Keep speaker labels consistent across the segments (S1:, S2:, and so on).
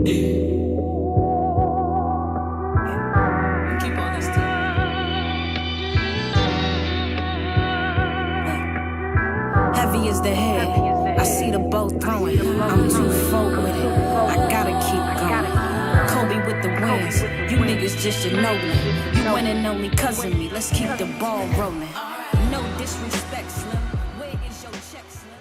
S1: Heavy is the head. I see the boat throwing. I'm too full with it. I gotta keep going. Kobe with the wins. You niggas just Ginobili. You win and only cousin me. Let's keep the ball rolling. No disrespect, Slim. Where is your check, Slim?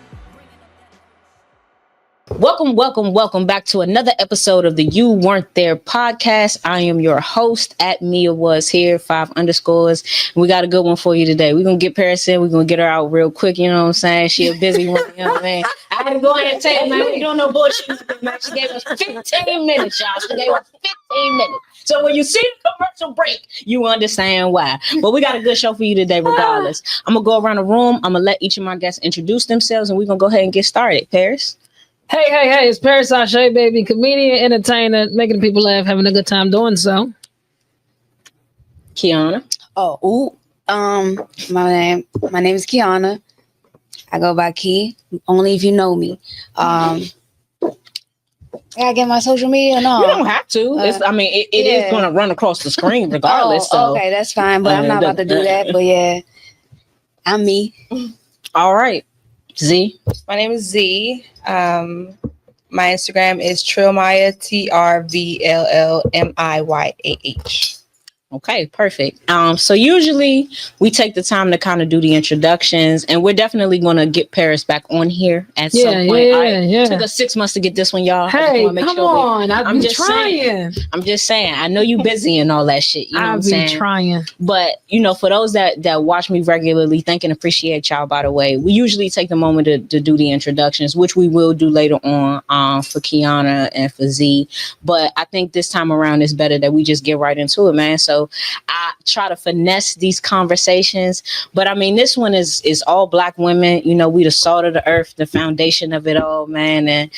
S1: Welcome back to another episode of the You Weren't There podcast. I am your host at Mia Was Here, 5 underscores. We got a good one for you today. We're going to get Paris in. We're going to get her out real quick. You know what I'm saying? She a busy one. You know what I mean? I had to go ahead and tell you, man, we don't know bullshit. Man. She gave us 15 minutes, y'all. She gave us 15 minutes. So when you see the commercial break, you understand why. But we got a good show for you today, regardless. I'm going to go around the room. I'm going to let each of my guests introduce themselves, and we're going to go ahead and get started. Paris?
S2: Hey, it's Paris Sashay, baby. Comedian, entertainer, making people laugh, having a good time doing so.
S1: Kiana?
S3: My name is Kiana. I go by Key, only if you know me. I gotta get my social media. No,
S1: you don't have to. It is going to run across the screen regardless.
S3: Okay, that's fine. But I'm not about to do that. But yeah, I'm me.
S1: All right, Z.
S4: My name is Z. My Instagram is Trillmaya, TRVLLMIYAH.
S1: Okay, perfect. So usually we take the time to kind of do the introductions, and we're definitely going to get Paris back on here at some point. It took us 6 months to get this one, y'all.
S2: Hey, come on. I'm just trying.
S1: I'm just saying. I know you busy and all that shit. You know what I'm saying?
S2: Trying.
S1: But, for those that watch me regularly, thank and appreciate y'all, by the way. We usually take the moment to do the introductions, which we will do later on for Kiana and for Z. But I think this time around it's better that we just get right into it, man. So I try to finesse these conversations, but this one is all Black women. We the salt of the earth, the foundation of it all, man. And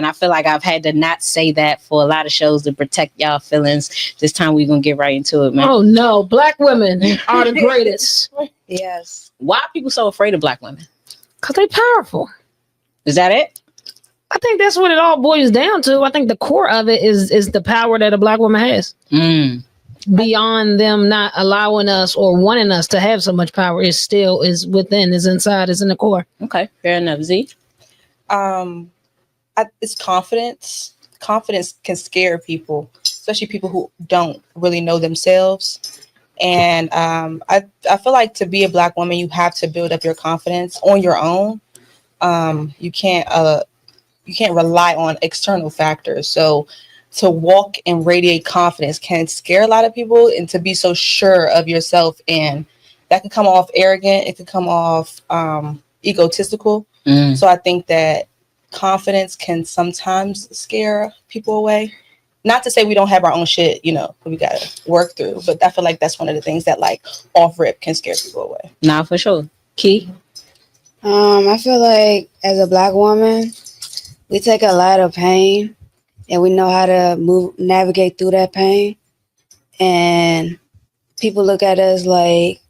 S1: I feel like I've had to not say that for a lot of shows to protect y'all feelings. This time we're gonna get right into it, man.
S2: Oh no, Black women are the greatest.
S3: Yes.
S1: Why are people so afraid of Black women?
S2: Because they powerful.
S1: Is that it?
S2: I think that's what it all boils down to. I think the core of it is the power that a Black woman has. Beyond them not allowing us or wanting us to have so much power, is still is within, is inside, is in the core.
S1: Okay, fair enough. Z?
S4: It's confidence. Confidence can scare people, especially people who don't really know themselves. And I feel like to be a Black woman, you have to build up your confidence on your own. You can't rely on external factors. So to walk and radiate confidence can scare a lot of people, and to be so sure of yourself, and that can come off arrogant. It can come off egotistical. So I think that confidence can sometimes scare people away. Not to say we don't have our own shit, we got to work through, but I feel like that's one of the things that off rip can scare people away.
S1: Nah, for sure. Key?
S3: I feel like as a Black woman, we take a lot of pain, and we know how to navigate through that pain. And people look at us like,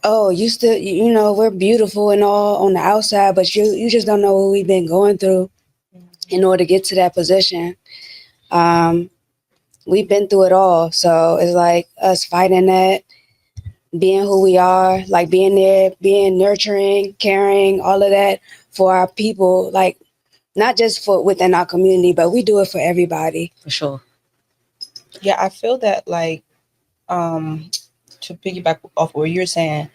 S3: oh, you still, we're beautiful and all on the outside, but you just don't know what we've been going through in order to get to that position. We've been through it all. So it's like us fighting that, being who we are, like being there, being nurturing, caring, all of that for our people, not just for within our community, but we do it for everybody.
S1: For sure.
S4: Yeah, I feel that to piggyback off what you're saying,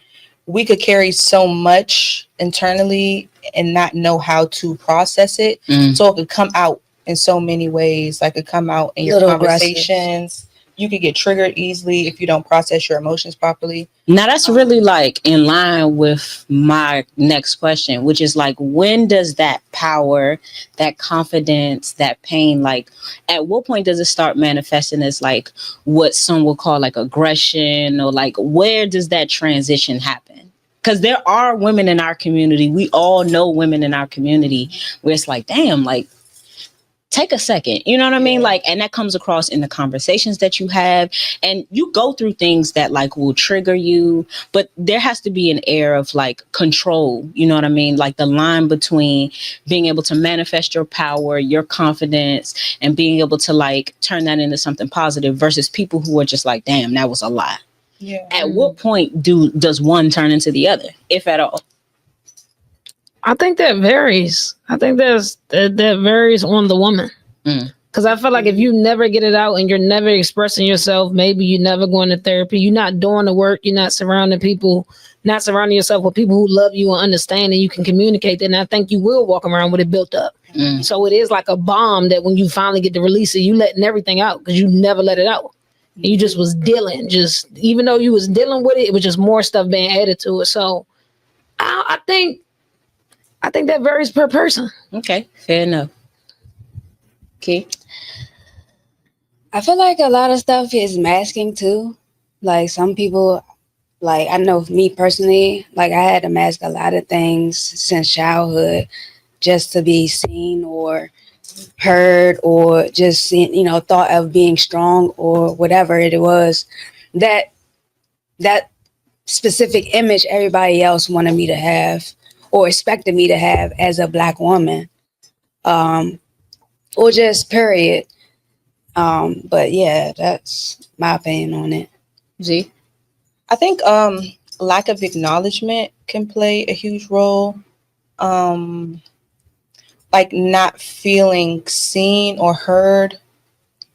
S4: we could carry so much internally and not know how to process it. So it could come out in so many ways. It could come out in your conversations. You could get triggered easily if you don't process your emotions properly.
S1: Now that's really in line with my next question, which is when does that power, that confidence, that pain, at what point does it start manifesting as what some would call aggression, or where does that transition happen? Because there are women in our community. We all know women in our community where it's damn, take a second. You know what I mean? Like, and that comes across in the conversations that you have, and you go through things that like will trigger you, but there has to be an air of like control. You know what I mean? Like the line between being able to manifest your power, your confidence, and being able to like turn that into something positive versus people who are just like, damn, that was a lot.
S4: Yeah.
S1: At what point does one turn into the other, if at all?
S2: I think that varies. I think that varies on the woman. Because I feel like if you never get it out and you're never expressing yourself, maybe you're never going to therapy, you're not doing the work, you're not surrounding yourself with people who love you and understand and you can communicate, then I think you will walk around with it built up. So it is like a bomb that when you finally get to release it, you letting everything out because you never let it out. And you just was dealing, even though you was dealing with it, it was just more stuff being added to it. So I think that varies per person.
S1: Okay, fair enough. Okay.
S3: I feel like a lot of stuff is masking too. Like some people, like I know me personally, like I had to mask a lot of things since childhood just to be seen or heard or just thought of being strong or whatever it was that specific image everybody else wanted me to have or expected me to have as a Black woman, or just period. But yeah, that's my opinion on it.
S1: Z?
S4: I think lack of acknowledgement can play a huge role. Like not feeling seen or heard,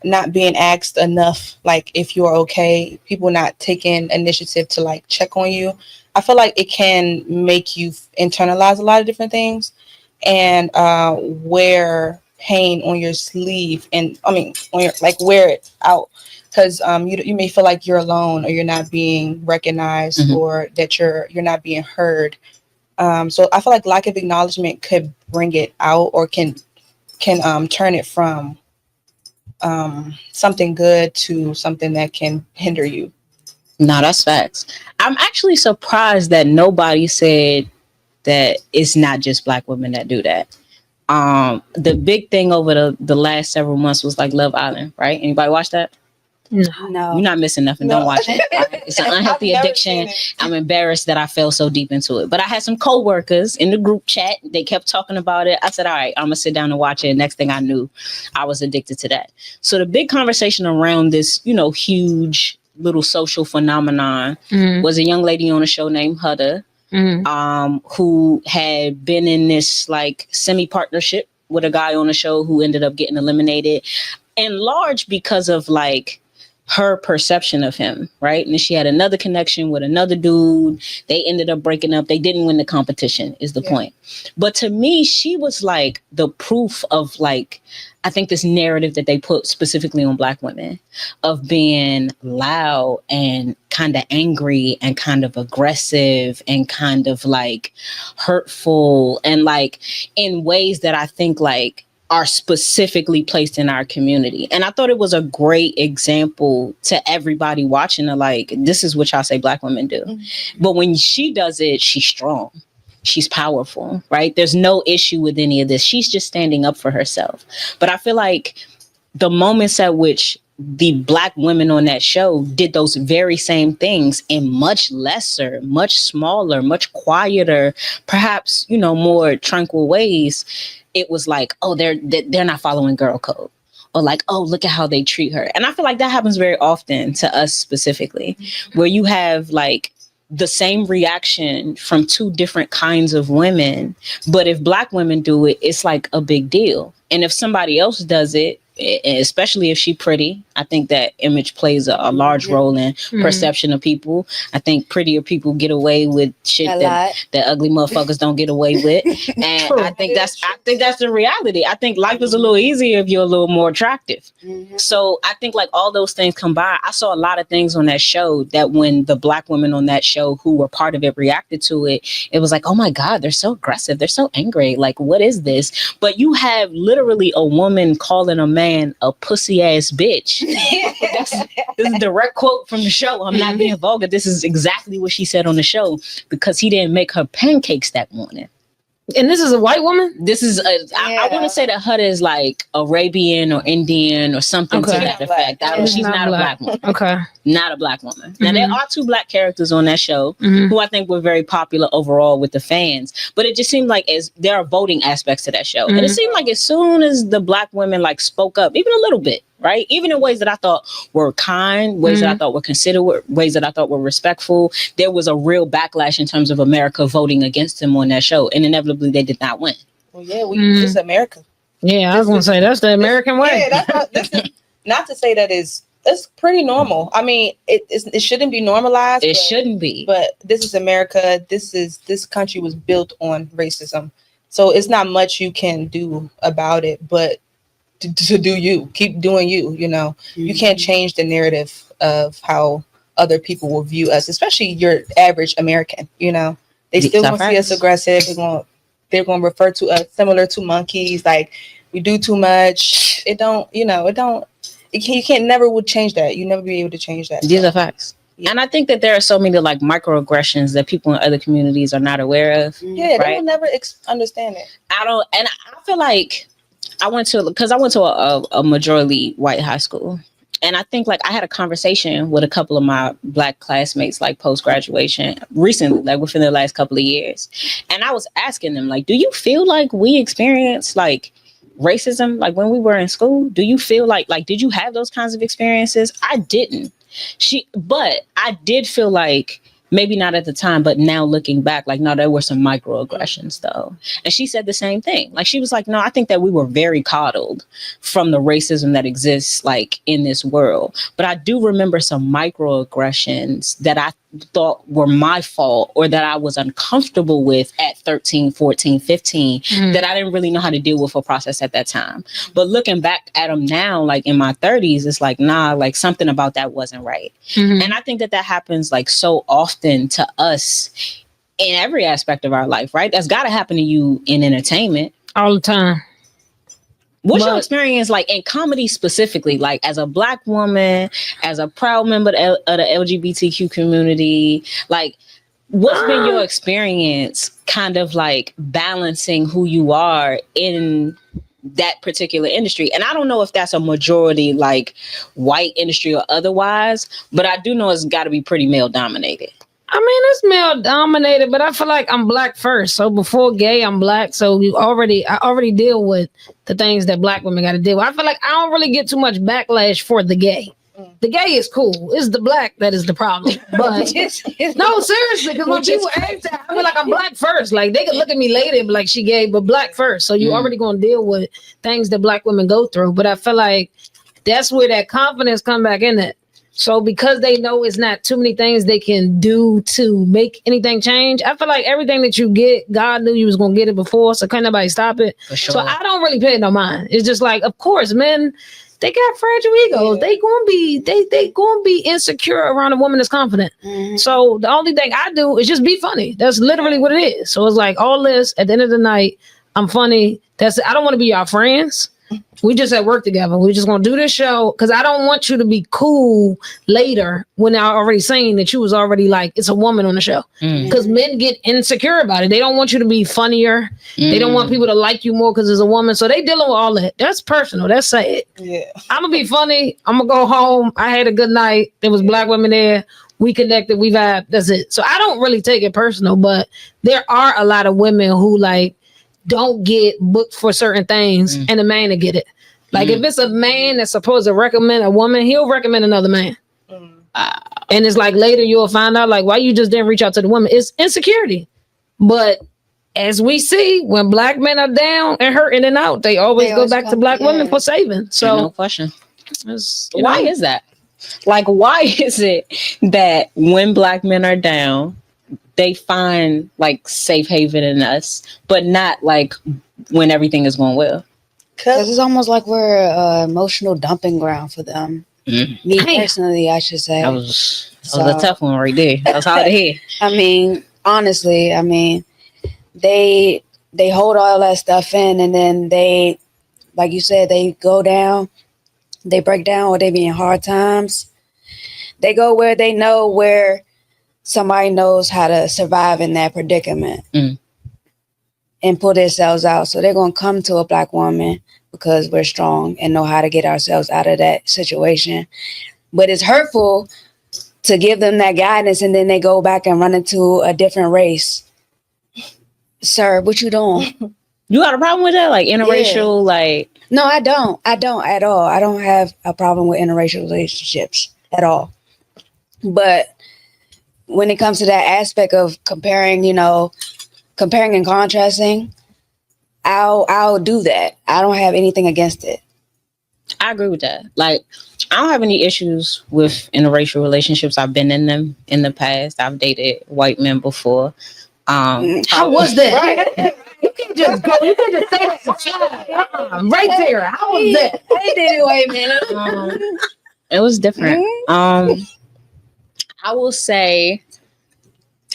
S4: not being asked enough, like if you're okay, people not taking initiative to like check on you. I feel like it can make you internalize a lot of different things and wear pain on your sleeve and on your, like wear it out because you may feel like you're alone or you're not being recognized or that you're not being heard. So I feel like lack of acknowledgement could bring it out or can turn it from something good to something that can hinder you.
S1: No, that's facts. I'm actually surprised that nobody said that it's not just Black women that do that. The big thing over the last several months was like Love Island, right? Anybody watch that?
S3: No.
S1: You're not missing nothing.
S4: No.
S1: Don't watch it. Right? It's an unhealthy addiction. I'm embarrassed that I fell so deep into it. But I had some coworkers in the group chat. They kept talking about it. I said, all right, I'm going to sit down and watch it. Next thing I knew, I was addicted to that. So the big conversation around this, huge little social phenomenon was a young lady on a show named Huda, who had been in this like semi-partnership with a guy on the show who ended up getting eliminated, in large because of like her perception of him, right? And then she had another connection with another dude. They ended up breaking up. They didn't win the competition is the point. But to me, she was like the proof of like, I think this narrative that they put specifically on Black women of being loud and kind of angry and kind of aggressive and kind of like hurtful and like in ways that I think like are specifically placed in our community. And I thought it was a great example to everybody watching to like, this is what y'all say Black women do. But when she does it, she's strong. She's powerful, right? There's no issue with any of this. She's just standing up for herself. But I feel like the moments at which the Black women on that show did those very same things in much lesser, much smaller, much quieter, perhaps, more tranquil ways, it was like, oh, they're not following girl code. Or like, oh, look at how they treat her. And I feel like that happens very often to us specifically, where you have like the same reaction from two different kinds of women. But if Black women do it, it's like a big deal. And if somebody else does it, especially if she's pretty, I think that image plays a large role in perception of people. I think prettier people get away with shit that ugly motherfuckers don't get away with. And I think that's the reality. I think life is a little easier if you're a little more attractive. So I think like all those things combined, I saw a lot of things on that show that when the Black women on that show who were part of it reacted to it, it was like, oh my God, they're so aggressive. They're so angry. Like, what is this? But you have literally a woman calling a man a pussy ass bitch. This is a direct quote from the show. I'm not being vulgar. This is exactly what she said on the show because he didn't make her pancakes that morning.
S2: And this is a white woman?
S1: This is I want to say that Huda is like Arabian or Indian or something to that effect. She's not a black woman.
S2: Okay.
S1: Not a black woman. Now, there are 2 black characters on that show who I think were very popular overall with the fans. But it just seemed like there are voting aspects to that show. And it seemed like as soon as the black women like spoke up, even a little bit, right? Even in ways that I thought were kind, ways that I thought were considerate, ways that I thought were respectful, there was a real backlash in terms of America voting against them on that show. And inevitably, they did not win.
S4: Well, yeah, this is America.
S2: Yeah, I was going to say, that's the American way.
S4: Yeah, not to say that it's pretty normal. I mean, it shouldn't be normalized.
S1: It shouldn't be.
S4: But this is America. This country was built on racism. So it's not much you can do about it, but to do you. Keep doing you, you know. You can't change the narrative of how other people will view us, especially your average American, you know. They still gonna see us aggressive. They're gonna refer to us similar to monkeys, like we do too much. You never would change that. You never be able to change that.
S1: These are facts. Yeah. And I think that there are so many like microaggressions that people in other communities are not aware of.
S4: Yeah, right? They will never understand it.
S1: I feel like I went to a majority white high school. And I think like I had a conversation with a couple of my black classmates, like post-graduation recently, like within the last couple of years. And I was asking them, like, do you feel like we experienced like racism, like when we were in school? Do you feel like did you have those kinds of experiences? I didn't. But I did feel like, maybe not at the time, but now looking back, like, no, there were some microaggressions though. And she said the same thing. Like, she was like, no, I think that we were very coddled from the racism that exists like in this world. But I do remember some microaggressions that I thought were my fault or that I was uncomfortable with at 13, 14, 15, that I didn't really know how to deal with or process at that time. But looking back at them now, like in my 30s, it's like, nah, like something about that wasn't right. And I think that happens like so often to us in every aspect of our life, right? That's got to happen to you in entertainment.
S2: All the time.
S1: What's your experience like in comedy specifically, like as a black woman, as a proud member of the LGBTQ community? Like, what's been your experience kind of like balancing who you are in that particular industry? And I don't know if that's a majority like white industry or otherwise, but I do know it's got to be pretty male dominated.
S2: I mean, it's male dominated, but I feel like I'm black first. So before gay, I'm black. So I already deal with the things that black women got to deal with. I feel like I don't really get too much backlash for the gay. The gay is cool. It's the black that is the problem. But no, seriously, because when people ask that, I feel like I'm black first. Like they can look at me later and be like, she gay, but black first. So you already gonna deal with things that black women go through. But I feel like that's where that confidence come back in it. So because they know it's not too many things they can do to make anything change, I feel like everything that you get, God knew you was going to get it before, so can't nobody stop it. For sure. So I don't really pay no mind. It's just like, of course, men, they got fragile egos. Yeah. They gonna be insecure around a woman that's confident. So the only thing I do is just be funny. That's literally what it is. So it's like all this, at the end of the night, I'm funny. I don't want to be your friends. We just at work together. We just gonna do this show because I don't want you to be cool later when I already saying that you was already like it's a woman on the show. Because men get insecure about it. They don't want you to be funnier. They don't want people to like you more because it's a woman. So they dealing with all that. That's personal. That's sad. Yeah. I'm gonna be funny. I'm gonna go home. I had a good night. There was black women there. We connected. We vibed. That's it. So I don't really take it personal, but there are a lot of women who like don't get booked for certain things and a man to get it. Like if it's a man that's supposed to recommend a woman, he'll recommend another man. And it's like later you'll find out like why you just didn't reach out to the woman. It's insecurity. But as we see, when black men are down and hurting and out, they always go back to black women for saving. So
S1: no question. Why is that? Like, why is it that when black men are down, they find like safe haven in us, but not like when everything is going well?
S3: Because it's almost like we're an emotional dumping ground for them. Me personally, I should say.
S1: That was a tough one right there. That's hard to hear.
S3: I mean, honestly, they hold all that stuff in, and then they, like you said, they go down, they break down, or they be in hard times. They go where they know where somebody knows how to survive in that predicament. and pull themselves out. So they're going to come to a black woman because we're strong and know how to get ourselves out of that situation. But it's hurtful to give them that guidance and then they go back and run into a different race. Sir, what you doing?
S1: You got a problem with that? Like interracial, like...
S3: No, I don't at all. I don't have a problem with interracial relationships at all. But when it comes to that aspect of comparing and contrasting, I'll do that. I don't have anything against it.
S1: I agree with that. Like, I don't have any issues with interracial relationships. I've been in them in the past. I've dated white men before.
S2: How was that? You can't just go. You can't just say that. Right there. How was that?
S3: I did it, white man.
S1: It was different. I will say,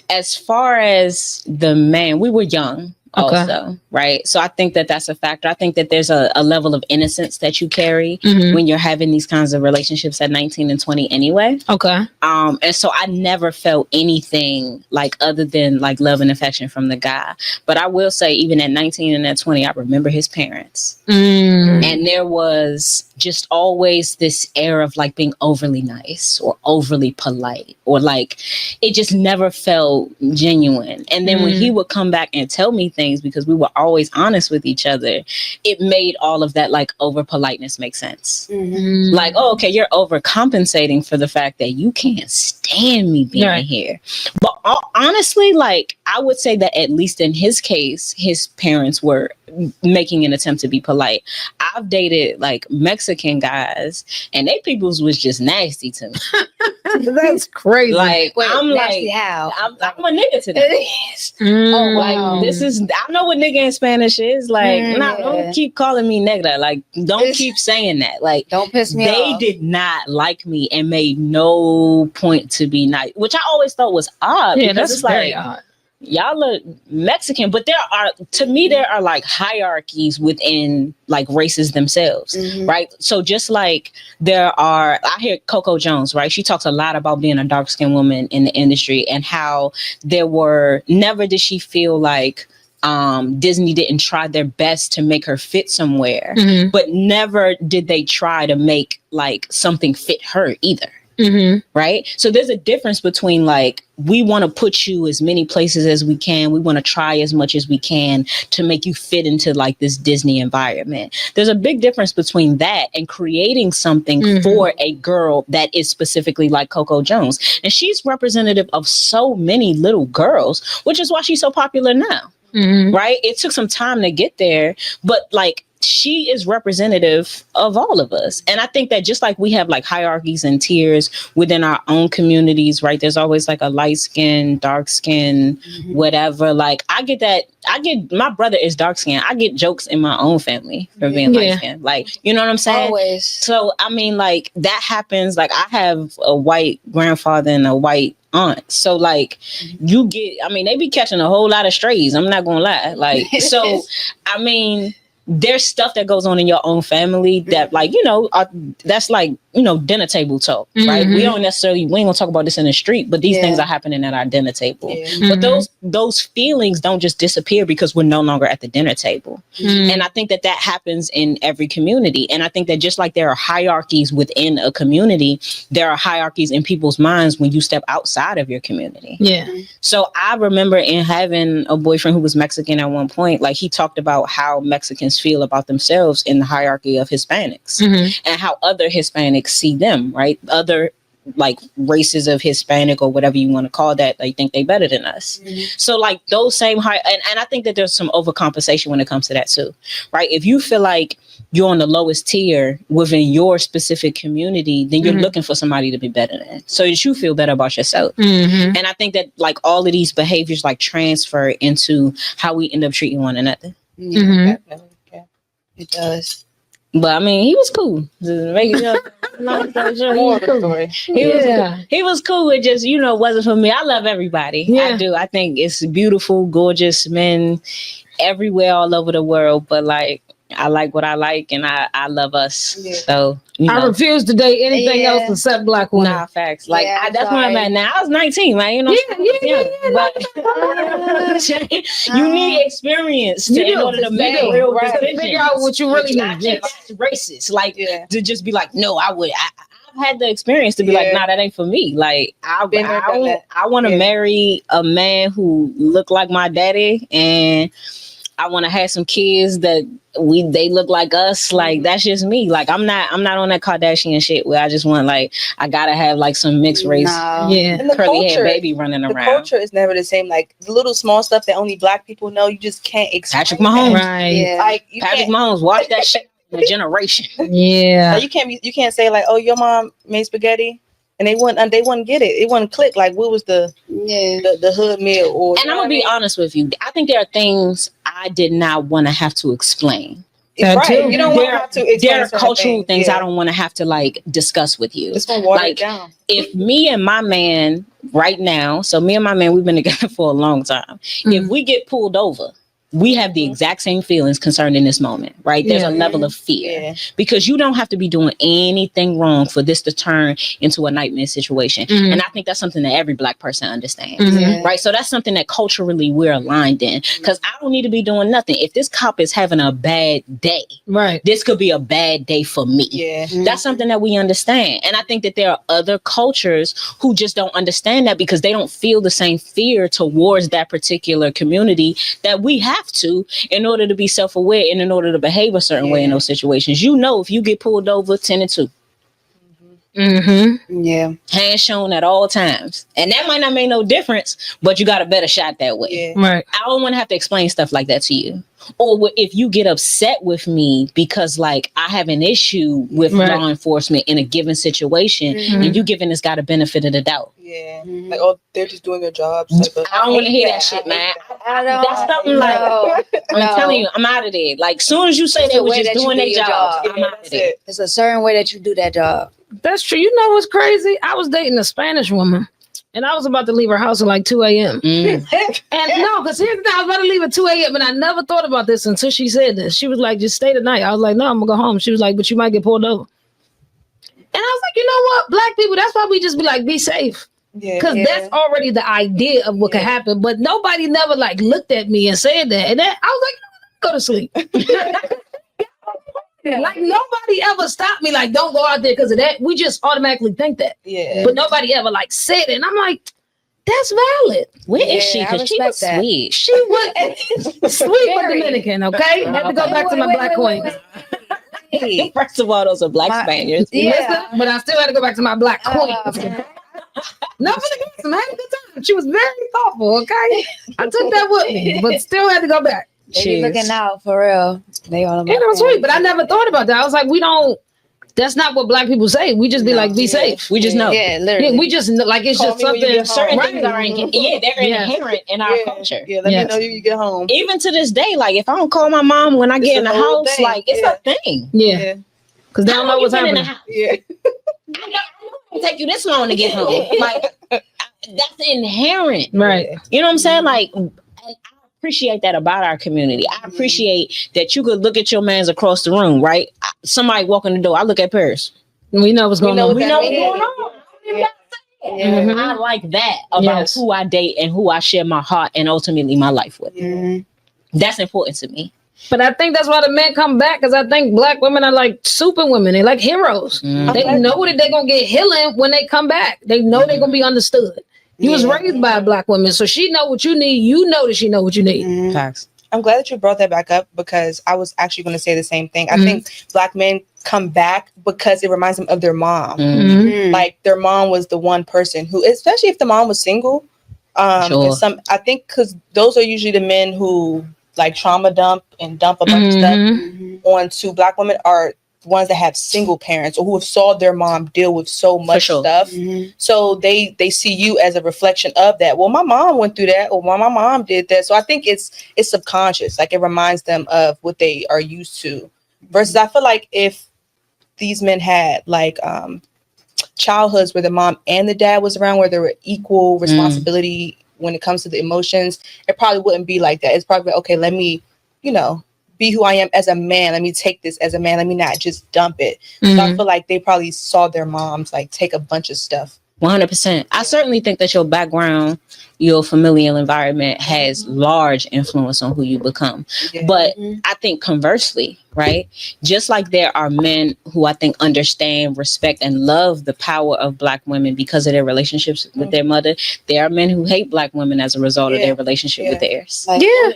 S1: as far as the man, we were young. Also, right? So I think that that's a factor. I think that there's a level of innocence that you carry when you're having these kinds of relationships at 19 and 20 anyway.
S2: Okay.
S1: And so I never felt anything like other than like love and affection from the guy. But I will say, even at 19 and at 20, I remember his parents. And there was just always this air of like being overly nice or overly polite, or like it just never felt genuine. And then when he would come back and tell me things, because we were always honest with each other, it made all of that like over politeness make sense. Like, oh, okay, you're overcompensating for the fact that you can't stand me being here. But honestly, like, I would say that at least in his case, his parents were making an attempt to be polite. I've dated like Mexican guys, and they peoples was just nasty to me.
S2: That's crazy.
S1: Like,
S3: wait,
S1: I'm
S3: nasty
S1: like,
S3: how?
S1: I'm a nigga to them.
S3: Oh, wow.
S1: Like, this is, I know what nigga in Spanish is. Like, don't keep calling me nigga. Like, don't keep saying that. Like,
S3: don't piss me
S1: they
S3: off.
S1: did not like me and made no point to be nice, which I always thought was odd.
S2: Yeah,
S1: because
S2: that's
S1: it's
S2: very
S1: like,
S2: odd.
S1: Y'all are Mexican, but to me, there are like hierarchies within like races themselves, right? So just like I hear Coco Jones, right? She talks a lot about being a dark-skinned woman in the industry and how never did she feel like Disney didn't try their best to make her fit somewhere, but never did they try to make like something fit her either. Right. So there's a difference between like, we want to put you as many places as we can. We want to try as much as we can to make you fit into like this Disney environment. There's a big difference between that and creating something for a girl that is specifically like Coco Jones. And she's representative of so many little girls, which is why she's so popular now. Right. It took some time to get there, but like, she is representative of all of us. And I think that just like we have like hierarchies and tiers within our own communities, right? There's always like a light skin, dark skin, whatever. Like my brother is dark skin. I get jokes in my own family for being light skin. Like, you know what I'm saying?
S3: Always.
S1: So, I mean, like that happens. Like I have a white grandfather and a white aunt. So like they be catching a whole lot of strays. I'm not going to lie. Like, so, I mean, there's stuff that goes on in your own family that like, that's like, dinner table talk, right? We ain't gonna talk about this in the street, but these things are happening at our dinner table. But those feelings don't just disappear because we're no longer at the dinner table. And I think that happens in every community. And I think that just like there are hierarchies within a community, there are hierarchies in people's minds when you step outside of your community. So I remember in having a boyfriend who was Mexican at one point, like he talked about how Mexicans feel about themselves in the hierarchy of Hispanics and how other Hispanics see them, right? Other like races of Hispanic or whatever you want to call that, they think they better than us. So like those same and I think that there's some overcompensation when it comes to that too, right? If you feel like you're on the lowest tier within your specific community, then you're looking for somebody to be better than, so that you feel better about yourself. And I think that like all of these behaviors like transfer into how we end up treating one another.
S4: Definitely.
S3: It does.
S1: But I mean, he was cool. Just make it long story short, he was cool. It just, wasn't for me. I love everybody. I do. I think it's beautiful, gorgeous men everywhere, all over the world. But like, I like what I like, and I love us.
S4: Yeah.
S1: So
S2: I refuse to date anything
S3: Yeah.
S2: else except black women.
S1: nah, facts. Like
S3: Yeah,
S1: that's where I'm
S3: sorry.
S1: at now. I was 19, man. You know, but you need experience
S2: You
S1: in
S2: do.
S1: order to
S2: You
S1: make
S2: do.
S1: real
S4: Right.
S1: decisions.
S2: Figure out what you really
S1: I
S2: need.
S1: think
S2: Yes.
S1: that's racist. Like
S4: Yeah.
S1: to just be like, no, I would. I've had the experience to be like,
S4: Yeah.
S1: nah, that ain't for me. Like
S4: Been there, done that.
S1: I want to
S4: Yeah.
S1: marry a man who look like my daddy, and I want to have some kids that they look like us. Like that's just me. Like I'm not on that Kardashian shit where I just want like I gotta have like some mixed race
S3: No.
S2: Yeah.
S4: And the
S1: curly hair
S4: culture,
S1: baby running
S4: the
S1: around.
S4: culture is never the same. Like the little small stuff that only black people know, you just can't explain.
S1: Patrick Mahomes.
S2: Right.
S3: Yeah.
S4: Like you
S1: Patrick
S4: can't.
S1: Mahomes, watch that shit in a generation.
S2: Yeah.
S4: Like, you can't say like, oh, your mom made spaghetti, and they wouldn't get it. It wouldn't click. Like what was the hood meal? Or
S1: And I'm gonna be honest with you. I think there are things I did not want to have to explain.
S2: That
S4: right.
S2: too.
S4: You don't want to have to.
S1: There
S4: explain
S1: are
S4: certain
S1: cultural things
S4: Yeah.
S1: I don't want to have to like discuss with you.
S4: It's gonna water
S1: Like,
S4: it down.
S1: If me and my man right now, so me and my man, we've been together for a long time. If we get pulled over, we have the exact same feelings concerning this moment, right? There's a level of fear because you don't have to be doing anything wrong for this to turn into a nightmare situation. And I think that's something that every black person understands, right? So that's something that culturally we're aligned in because I don't need to be doing nothing. If this cop is having a bad day,
S2: Right.
S1: this could be a bad day for me.
S4: Yeah.
S1: That's something that we understand. And I think that there are other cultures who just don't understand that because they don't feel the same fear towards that particular community that we have to in order to be self-aware and in order to behave a certain way in those situations. You know, if you get pulled over 10-2.
S3: Yeah.
S1: Hands shown at all times. And that might not make no difference, but you got a better shot that way.
S4: Yeah.
S2: Right.
S1: I don't want to have to explain stuff like that to you. Or if you get upset with me because like I have an issue with law enforcement in a given situation and you giving this guy the benefit of the doubt.
S4: Yeah. Like, oh, they're just doing their jobs.
S1: I don't want to hear that shit, man. That's something like I'm telling you, I'm out of there. Like soon as you say they were just doing their job, I'm out of there.
S3: It's a certain way that you do that job.
S2: That's true. You know what's crazy? I was dating a Spanish woman. And I was about to leave her house at like 2 a.m. And no, because here's the thing, I was about to leave at 2 a.m. and I never thought about this until she said this. She was like, just stay the night. I was like, no, I'm gonna go home. She was like, but you might get pulled over. And I was like, you know what? Black people, that's why we just be like, be safe. Because that's already the idea of what could happen. But nobody never like looked at me and said that. And then I was like, go to sleep. Like nobody ever stopped me like don't go out there because of that. We just automatically think that. But nobody ever like said it. And I'm like, that's valid.
S1: Where is she? Because she was sweet.
S2: She was sweet but Dominican, okay? Had to go back to my black queen.
S1: First of all, those are black Spaniards.
S2: Listen, but I still had to go back to my black queen. No, for the good. I had a good time. She was very thoughtful, okay? I took that with me, but still had to go back.
S3: They be looking out for real. They all about
S2: it was sweet, but I never thought about that. I was like, we don't. That's not what black people say. We just be like, be safe.
S1: We just know.
S3: Yeah, literally.
S2: Yeah, we just know, like it's just something.
S1: Certain things are they're inherent in our culture.
S4: Yeah, let me know you get home.
S1: Even to this day, like if I don't call my mom when I get in the house, like it's a thing.
S2: Yeah, because they don't know what's happening.
S1: In the house? Yeah, I know take you this long to get home. Like that's inherent,
S2: right?
S1: You know what I'm saying? Like. Appreciate that about our community. I appreciate that you could look at your mans across the room, right? Somebody walking the door. I look at Paris.
S2: We know what's going on.
S1: We know what's going on. I like that about who I date and who I share my heart and ultimately my life with. That's important to me.
S2: But I think that's why the men come back because I think black women are like super women. They're like heroes. They know that they're going to get healing when they come back. They know they're going to be understood. You was raised by a black woman, so she know what you need. You know that she know what you need.
S1: Facts.
S4: I'm glad that you brought that back up because I was actually going to say the same thing. I think black men come back because it reminds them of their mom. Like their mom was the one person who, especially if the mom was single. I think because those are usually the men who like trauma dump and dump a bunch of stuff onto black women are ones that have single parents or who have saw their mom deal with so much stuff. So they see you as a reflection of that. Well, my mom went through that, or well, my mom did that. So I think it's subconscious. Like it reminds them of what they are used to. Versus I feel like if these men had like childhoods where the mom and the dad was around, where there were equal responsibility when it comes to the emotions, it probably wouldn't be like that. It's probably okay, let me, be who I am as a man. Let me take this as a man. Let me not just dump it. So I feel like they probably saw their moms like take a bunch of stuff.
S1: 100%. I certainly think that your background, your familial environment has large influence on who you become.
S4: Yeah.
S1: But I think conversely, right? Just like there are men who I think understand, respect, and love the power of Black women because of their relationships with their mother, there are men who hate Black women as a result of their relationship with theirs.
S3: Like,
S2: Yeah.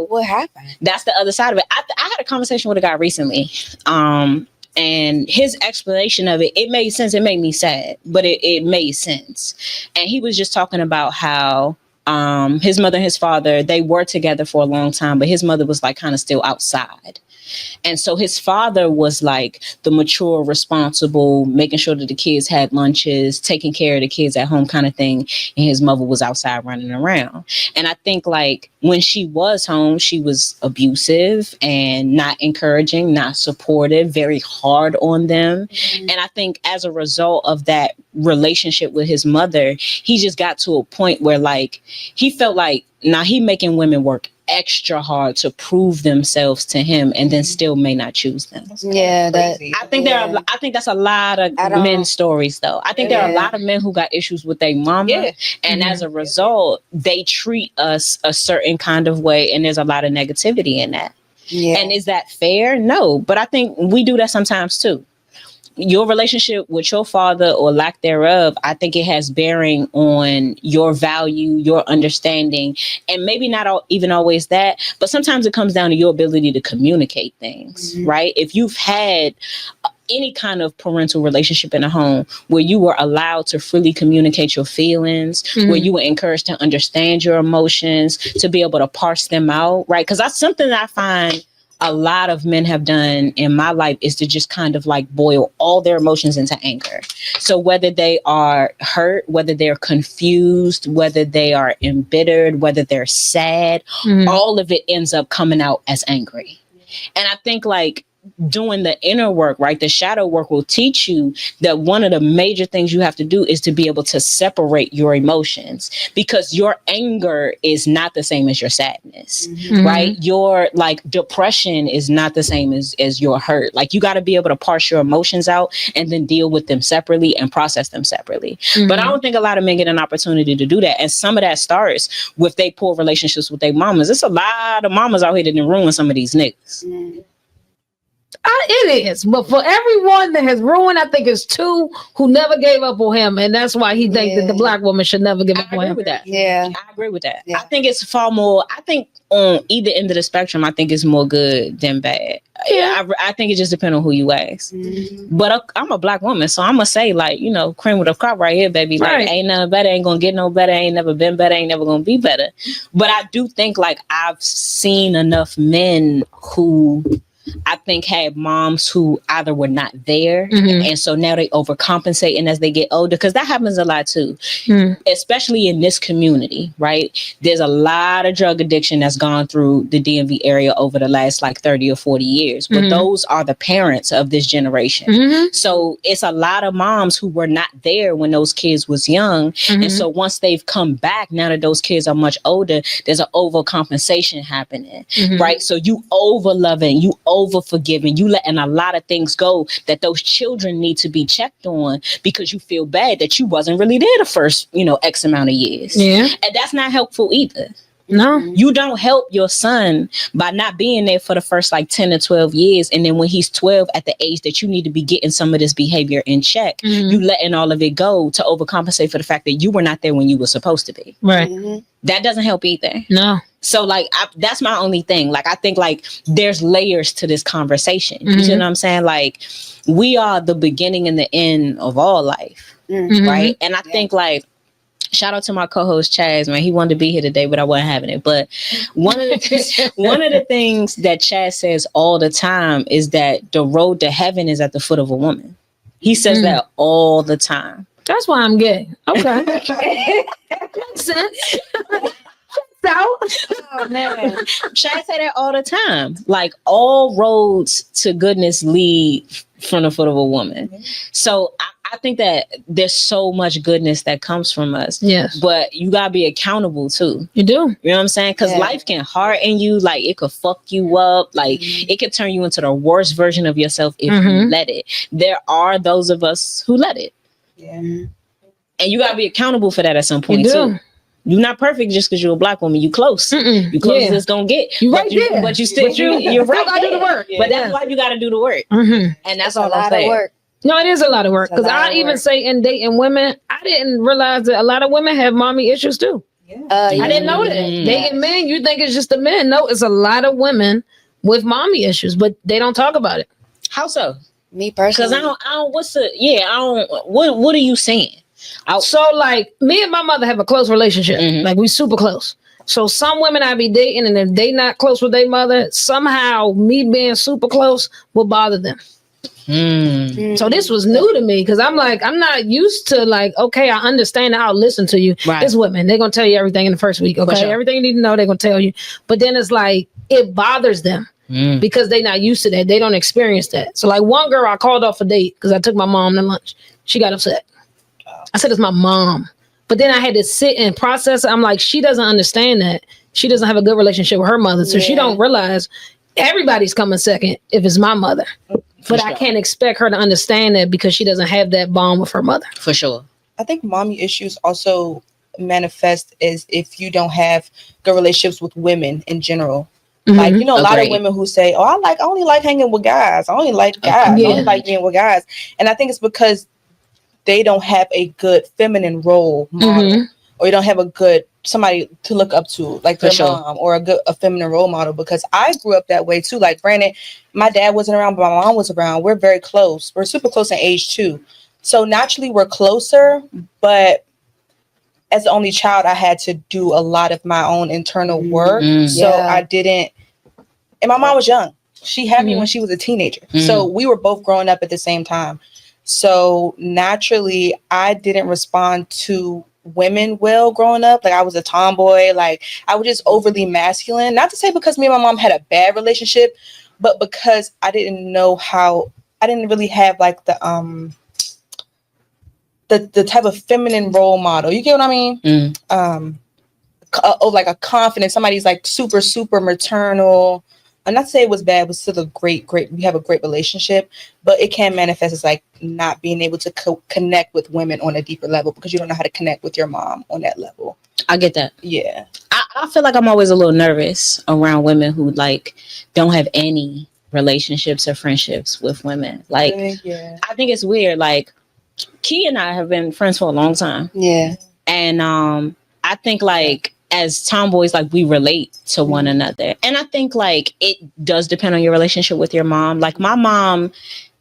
S3: What happened?
S1: That's the other side of it. I had a conversation with a guy recently. And his explanation of it made sense. It made me sad, but it made sense. And he was just talking about how his mother and his father, they were together for a long time, but his mother was like kind of still outside. And so his father was like the mature, responsible, making sure that the kids had lunches, taking care of the kids at home kind of thing. And his mother was outside running around. And I think like when she was home, she was abusive and not encouraging, not supportive, very hard on them. And I think as a result of that relationship with his mother, he just got to a point where like he felt like now he making women work extra hard to prove themselves to him and then still may not choose them.
S3: Yeah,
S1: I think I think that's a lot of men's stories though. I think there are a lot of men who got issues with their mama and as a result they treat us a certain kind of way and there's a lot of negativity in that. And is that fair? No, but I think we do that sometimes too. Your relationship with your father or lack thereof, I think it has bearing on your value, your understanding, and maybe not even always that, but sometimes it comes down to your ability to communicate things, right? If you've had any kind of parental relationship in a home where you were allowed to freely communicate your feelings, where you were encouraged to understand your emotions, to be able to parse them out, right? Because that's something that I find a lot of men have done in my life is to just kind of like boil all their emotions into anger. So whether they are hurt, whether they're confused, whether they are embittered, whether they're sad, all of it ends up coming out as angry. And I think like doing the inner work, right? The shadow work will teach you that one of the major things you have to do is to be able to separate your emotions because your anger is not the same as your sadness, right? Your like depression is not the same as your hurt. Like you got to be able to parse your emotions out and then deal with them separately and process them separately. But I don't think a lot of men get an opportunity to do that. And some of that starts with they poor relationships with their mamas. There's a lot of mamas out here that didn't ruin some of these niggas.
S2: It is, but for everyone that has ruined, I think it's two who never gave up on him, and that's why he thinks that the Black woman should never give up on him.
S1: I agree with that. I agree with that.
S3: Yeah.
S1: I think it's far more. I think on either end of the spectrum, I think it's more good than bad. I think it just depends on who you ask. But I'm a Black woman, so I'm gonna say like, you know, cream with a crop right here, baby. Like ain't nothing better, ain't gonna get no better, ain't never been better, ain't never gonna be better. But I do think like I've seen enough men who I think had moms who either were not there and so now they overcompensate and as they get older, because that happens a lot too, especially in this community, right? There's a lot of drug addiction that's gone through the DMV area over the last like 30 or 40 years, but those are the parents of this generation. So it's a lot of moms who were not there when those kids was young. And so once they've come back, now that those kids are much older, there's an overcompensation happening, right? So you over loving, you over forgiving, you letting a lot of things go that those children need to be checked on because you feel bad that you wasn't really there the first, you know, X amount of years. And that's not helpful either.
S2: No,
S1: you don't help your son by not being there for the first like 10 or 12 years. And then when he's 12 at the age that you need to be getting some of this behavior in check, you letting all of it go to overcompensate for the fact that you were not there when you were supposed to be.
S2: Right.
S1: That doesn't help either.
S2: No.
S1: So like, that's my only thing. Like, I think like there's layers to this conversation. You see what I'm saying? Like we are the beginning and the end of all life. Right. And I think like, shout out to my co-host Chaz, man. He wanted to be here today, but I wasn't having it. But one of the things that Chaz says all the time is that the road to heaven is at the foot of a woman. He says that all the time.
S2: That's why I'm gay. Okay. Makes sense.
S3: Oh man,
S1: Chad say that all the time. Like all roads to goodness lead from the foot of a woman. So I I think that there's so much goodness that comes from us.
S2: Yes.
S1: But you gotta be accountable too.
S2: You do.
S1: You know what I'm saying? Because life can harden you. Like, it could fuck you up. Like, it could turn you into the worst version of yourself if you let it. There are those of us who let it.
S4: Yeah.
S1: And you gotta be accountable for that at some point
S2: You do.
S1: too. You're not perfect just because you're a black woman. You close. You close as it's gonna get.
S2: You right there.
S1: But you still, you're right.
S2: Gotta do the work.
S1: But that's why you gotta do the work.
S2: Mm-hmm.
S1: And that's
S3: It's
S1: all
S3: a lot
S1: I'm saying.
S3: of work.
S2: No, it is a lot of work. Because I even say in dating women, I didn't realize that a lot of women have mommy issues too. I didn't know that. Dating men, you think it's just the men. No, it's a lot of women with mommy issues, but they don't talk about it.
S1: How so?
S3: Me personally.
S1: Because what are you saying?
S2: So like me and my mother have a close relationship. Like we super close. So some women I be dating, and if they not close with their mother, somehow me being super close will bother them. So this was new to me because I'm like, I'm not used to like, okay, I understand, I'll listen to you.
S1: Right.
S2: It's women. They're gonna tell you everything in the first week. Okay.
S1: Sure.
S2: Everything you need to know, they're gonna tell you. But then it's like it bothers them because they're not used to that. They don't experience that. So like one girl I called off a date because I took my mom to lunch. She got upset. I said, it's my mom. But then I had to sit and process it. I'm like, she doesn't understand that. She doesn't have a good relationship with her mother. So she don't realize everybody's coming second if it's my mother. But I can't expect her to understand that because she doesn't have that bond with her mother.
S1: For sure.
S4: I think mommy issues also manifest as if you don't have good relationships with women in general. Like, you know, a lot of women who say, oh, I only like hanging with guys. I only like guys. I only like being with guys. And I think it's because they don't have a good feminine role model, or you don't have a good somebody to look up to, like their mom, or a feminine role model. Because I grew up that way too. Like, granted, my dad wasn't around, but my mom was around. We're very close. We're super close in age too. So naturally, we're closer. But as the only child, I had to do a lot of my own internal work. So I didn't. And my mom was young. She had me when she was a teenager. So we were both growing up at the same time. So naturally, I didn't respond to women well growing up. Like, I was a tomboy. Like, I was just overly masculine. Not to say because me and my mom had a bad relationship, but because I didn't know how. I didn't really have like the type of feminine role model. You get what I mean? Like a confident. Somebody's like super maternal. I'm not saying it was bad, it was still a great, we have a great relationship, but it can manifest as like not being able to connect with women on a deeper level because you don't know how to connect with your mom on that level.
S1: I get that.
S4: Yeah.
S1: I feel like I'm always a little nervous around women who like don't have any relationships or friendships with women. Like, I think it's weird. Like, Key and I have been friends for a long time.
S3: Yeah.
S1: And I think like, as tomboys, like, we relate to one another. And I think like it does depend on your relationship with your mom. Like, my mom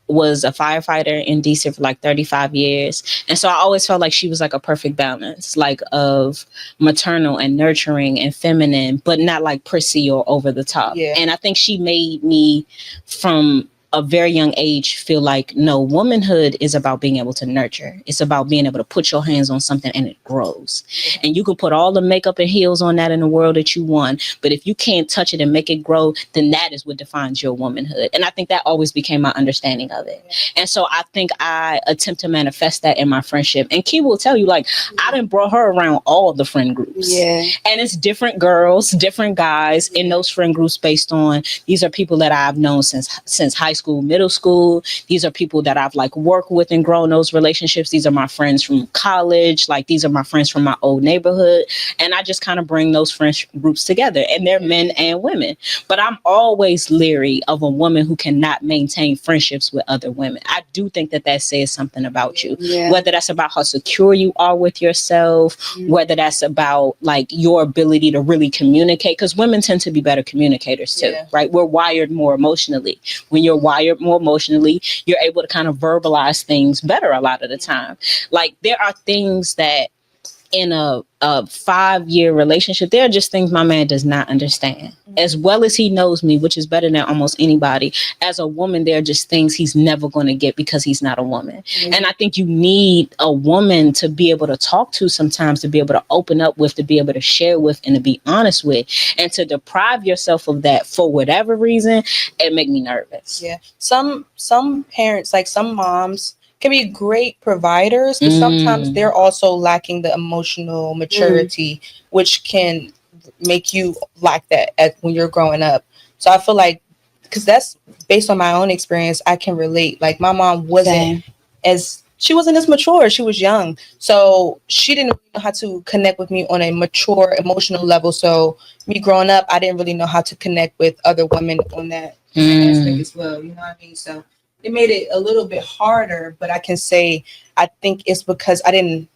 S1: was a firefighter in DC for like 35 years. And so I always felt like she was like a perfect balance, like of maternal and nurturing and feminine, but not like prissy or over the top. Yeah. And I think she made me from a very young age feel like, no, womanhood is about being able to nurture. It's about being able to put your hands on something and it grows. And you can put all the makeup and heels on that in the world that you want. But if you can't touch it and make it grow, then that is what defines your womanhood. And I think that always became my understanding of it. And so I think I attempt to manifest that in my friendship. And Key will tell you, like, I done brought her around all the friend groups. Yeah. And it's different girls, different guys in those friend groups based on, these are people that I've known since high school, middle school. These are people that I've like worked with and grown those relationships. These are my friends from college. Like, these are my friends from my old neighborhood. And I just kind of bring those friend groups together, and they're men and women. But I'm always leery of a woman who cannot maintain friendships with other women. I do think that that says something about you, whether that's about how secure you are with yourself, whether that's about like your ability to really communicate, because women tend to be better communicators too, right? We're wired more emotionally. When you're wired more emotionally, you're able to kind of verbalize things better a lot of the time. Like, there are things that in a 5-year relationship, there are just things my man does not understand. As well as he knows me, which is better than almost anybody. As a woman, there are just things he's never going to get because he's not a woman. And I think you need a woman to be able to talk to sometimes, to be able to open up with, to be able to share with, and to be honest with. And to deprive yourself of that for whatever reason, it make me nervous.
S4: Yeah. Some parents, like some moms, can be great providers, but sometimes they're also lacking the emotional maturity, which can make you like that when you're growing up. So I feel like, because that's based on my own experience, I can relate. Like my mom wasn't she wasn't as mature. She was young. So she didn't really know how to connect with me on a mature emotional level. So me growing up, I didn't really know how to connect with other women on that aspect as well. You know what I mean? So it made it a little bit harder, but I can say, I think it's because I didn't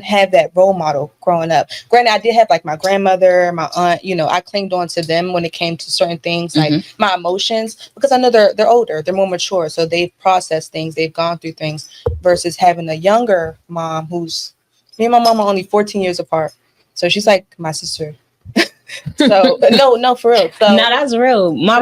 S4: have that role model growing up. Granted, I did have like my grandmother, my aunt, I clinged on to them when it came to certain things, like my emotions, because I know they're older, they're more mature. So they've processed things, they've gone through things, versus having a younger mom me and my mom are only 14 years apart. So she's like my sister. So no, for real. So
S1: no, that's real. My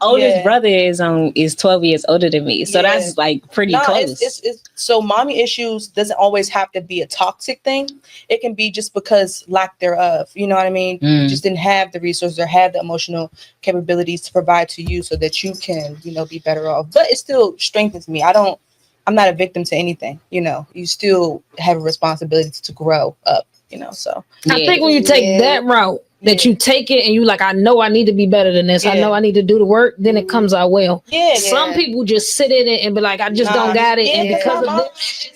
S1: oldest brother is 12 years older than me, so that's like pretty close.
S4: It's so mommy issues doesn't always have to be a toxic thing. It can be just because lack thereof. You know what I mean? You just didn't have the resources or have the emotional capabilities to provide to you so that you can be better off. But it still strengthens me. I'm not a victim to anything. You still have a responsibility to grow up. So
S2: I think when you take that route, that you take it and you like, I know I need to be better than this. I know I need to do the work. Then it comes out well. Some people just sit in it and be like, I just don't got it. And because of this,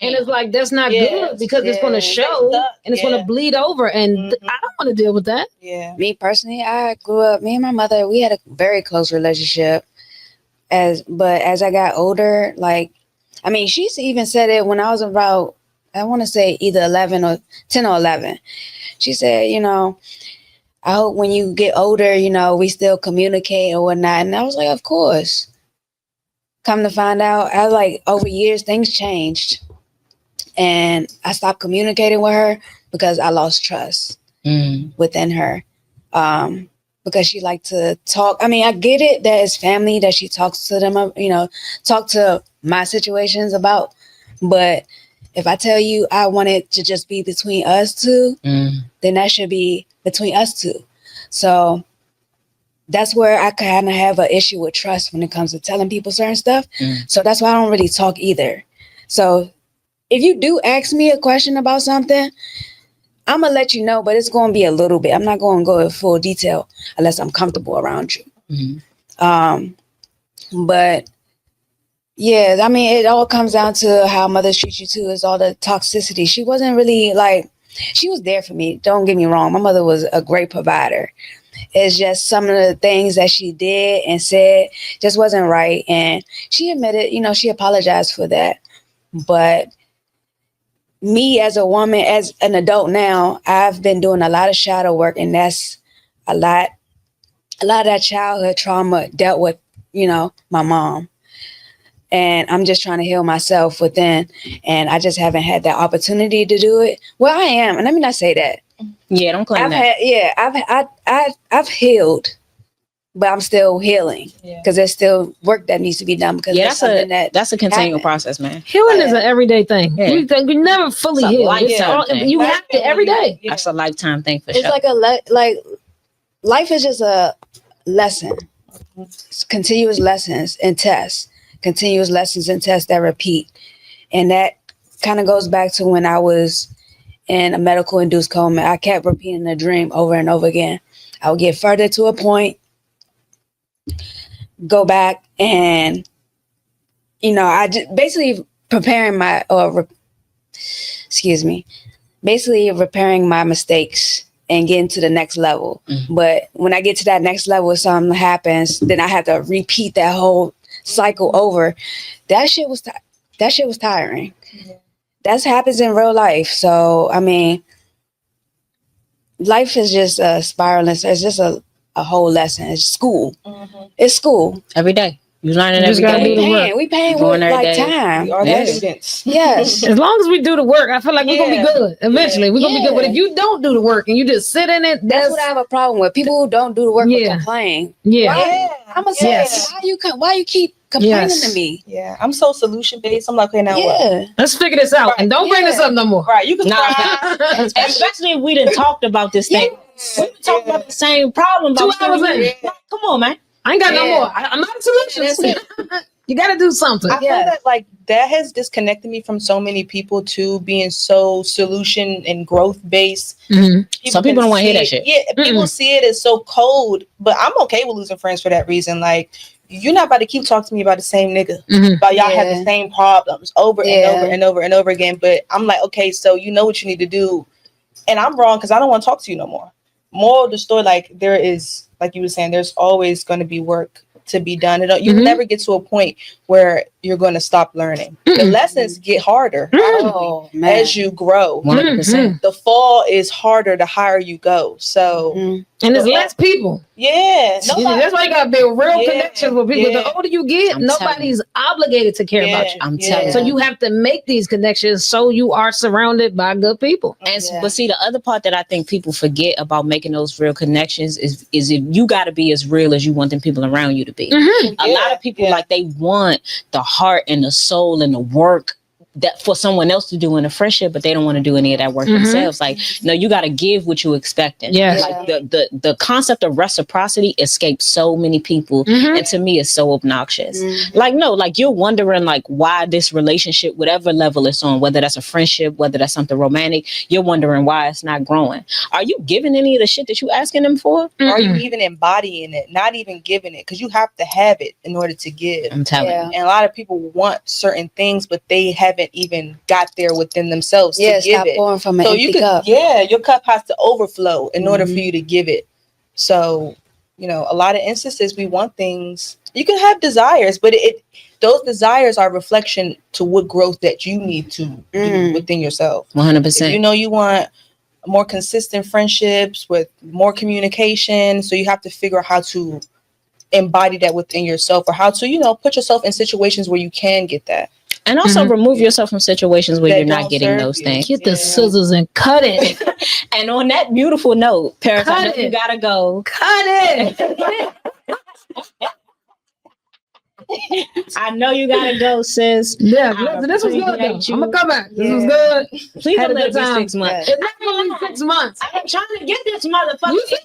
S2: and it's like, that's not good, because it's going to show and it's going to bleed over. And I don't want to deal with that.
S3: Me personally, I grew up, me and my mother, we had a very close relationship. But as I got older, she even said it when I was about, I want to say either 11 or 10 or 11. She said, I hope when you get older, we still communicate or whatnot. And I was like, of course. Come to find out, over years, things changed. And I stopped communicating with her because I lost trust within her. Because she liked to talk. I mean, I get it that it's family, that she talks to them, talk to my situations about. But if I tell you I want it to just be between us two, then that should be between us two. So that's where I kind of have an issue with trust when it comes to telling people certain stuff. So that's why I don't really talk either. So if you do ask me a question about something, I'm going to let you know, but it's going to be a little bit. I'm not going to go in full detail unless I'm comfortable around you. But yeah, I mean, it all comes down to how mothers treat you too. Is all the toxicity. She wasn't really she was there for me. Don't get me wrong. My mother was a great provider. It's just some of the things that she did and said just wasn't right. And she admitted, she apologized for that. But me as a woman, as an adult now, I've been doing a lot of shadow work, and that's a lot of that childhood trauma dealt with, my mom. And I'm just trying to heal myself within, and I just haven't had that opportunity to do it. Well, I am, and let me not say that.
S1: Yeah, don't claim that.
S3: I've healed, but I'm still healing because there's still work that needs to be done. Because
S1: that's a continual process, man.
S2: Healing is an everyday thing. We never fully heal. You have to every day.
S1: That's a lifetime thing for sure.
S3: It's like life is just a lesson. It's continuous lessons and tests. Continuous lessons and tests that repeat. And that kind of goes back to when I was in a medical induced coma. I kept repeating the dream over and over again. I would get further to a point, go back, and, I just basically repairing my mistakes and getting to the next level. But when I get to that next level, if something happens, then I have to repeat that whole cycle over. That shit was tiring. That happens in real life. So I mean, life is just a spiral. It's just a whole lesson. It's school. It's school
S1: every day. You learning every day.
S3: We paying with time.
S4: We are the students.
S3: Yes.
S2: As long as we do the work, I feel like we're gonna be good. Eventually, we're gonna be good. But if you don't do the work and you just sit in it,
S3: that's what I have a problem with. People who don't do the work but complain. I'm gonna say, why you keep complaining to me?
S4: Yeah, I'm so solution based. I'm like, okay, now what?
S2: Let's figure this out, and don't bring this up no more.
S4: Right, you can cry.
S1: Especially if we done talked about this thing. We been talking about the same problem.
S2: 2 hours in.
S1: Come on, man.
S2: I ain't got no more. I'm not a solution. You got to do something.
S4: I feel that like that has disconnected me from so many people too, being so solution and growth based.
S1: Some people don't want to hear that shit.
S4: Yeah, people see it as so cold, but I'm okay with losing friends for that reason. Like, you're not about to keep talking to me about the same nigga, about y'all have the same problems over and over and over and over again. But I'm like, okay, so you know what you need to do, and I'm wrong because I don't want to talk to you no more. Moral of the story, like there is, like you were saying, there's always going to be work to be done. You will never get to a point where you're going to stop learning. The lessons get harder as you grow.
S1: 100%.
S4: The fall is harder the higher you go. So,
S2: and there's less people.
S4: Yeah,
S2: that's why you got to build real connections with people. The older you get,
S1: I'm
S2: nobody's obligated to care about you.
S1: I'm telling you.
S2: So you have to make these connections so you are surrounded by good people.
S1: And but see, the other part that I think people forget about making those real connections is if you got to be as real as you want them people around you to be. A lot of people like they want the heart and the soul and the work that for someone else to do in a friendship, but they don't want to do any of that work themselves. Like, no, you got to give what you expecting. Like the concept of reciprocity escapes so many people, and to me, it's so obnoxious. Like, no, like you're wondering like why this relationship, whatever level it's on, whether that's a friendship, whether that's something romantic, you're wondering why it's not growing. Are you giving any of the shit that you asking them for?
S4: Are you even embodying it? Not even giving it, because you have to have it in order to give.
S1: I'm telling you.
S4: And a lot of people want certain things, but they haven't even got there within themselves to give it.
S3: Pouring from an empty cup.
S4: Your cup has to overflow in order for you to give it. So, you know, a lot of instances we want things. You can have desires, but those desires are reflection to what growth that you need to do within yourself.
S1: 100%.
S4: If you know you want more consistent friendships with more communication, so you have to figure out how to embody that within yourself, or how to, you know, put yourself in situations where you can get that.
S1: And also remove yourself from situations where you're not getting those things.
S2: Get the scissors and cut it.
S1: And on that beautiful note, Paris, I know you gotta go.
S2: Cut it.
S1: I know you gotta go, sis.
S2: Yeah, this was good. I'm gonna come back. This was good.
S1: Please don't let it be 6 months.
S2: It's not gonna be 6 months.
S1: I'm trying to get this motherfucker.
S2: You said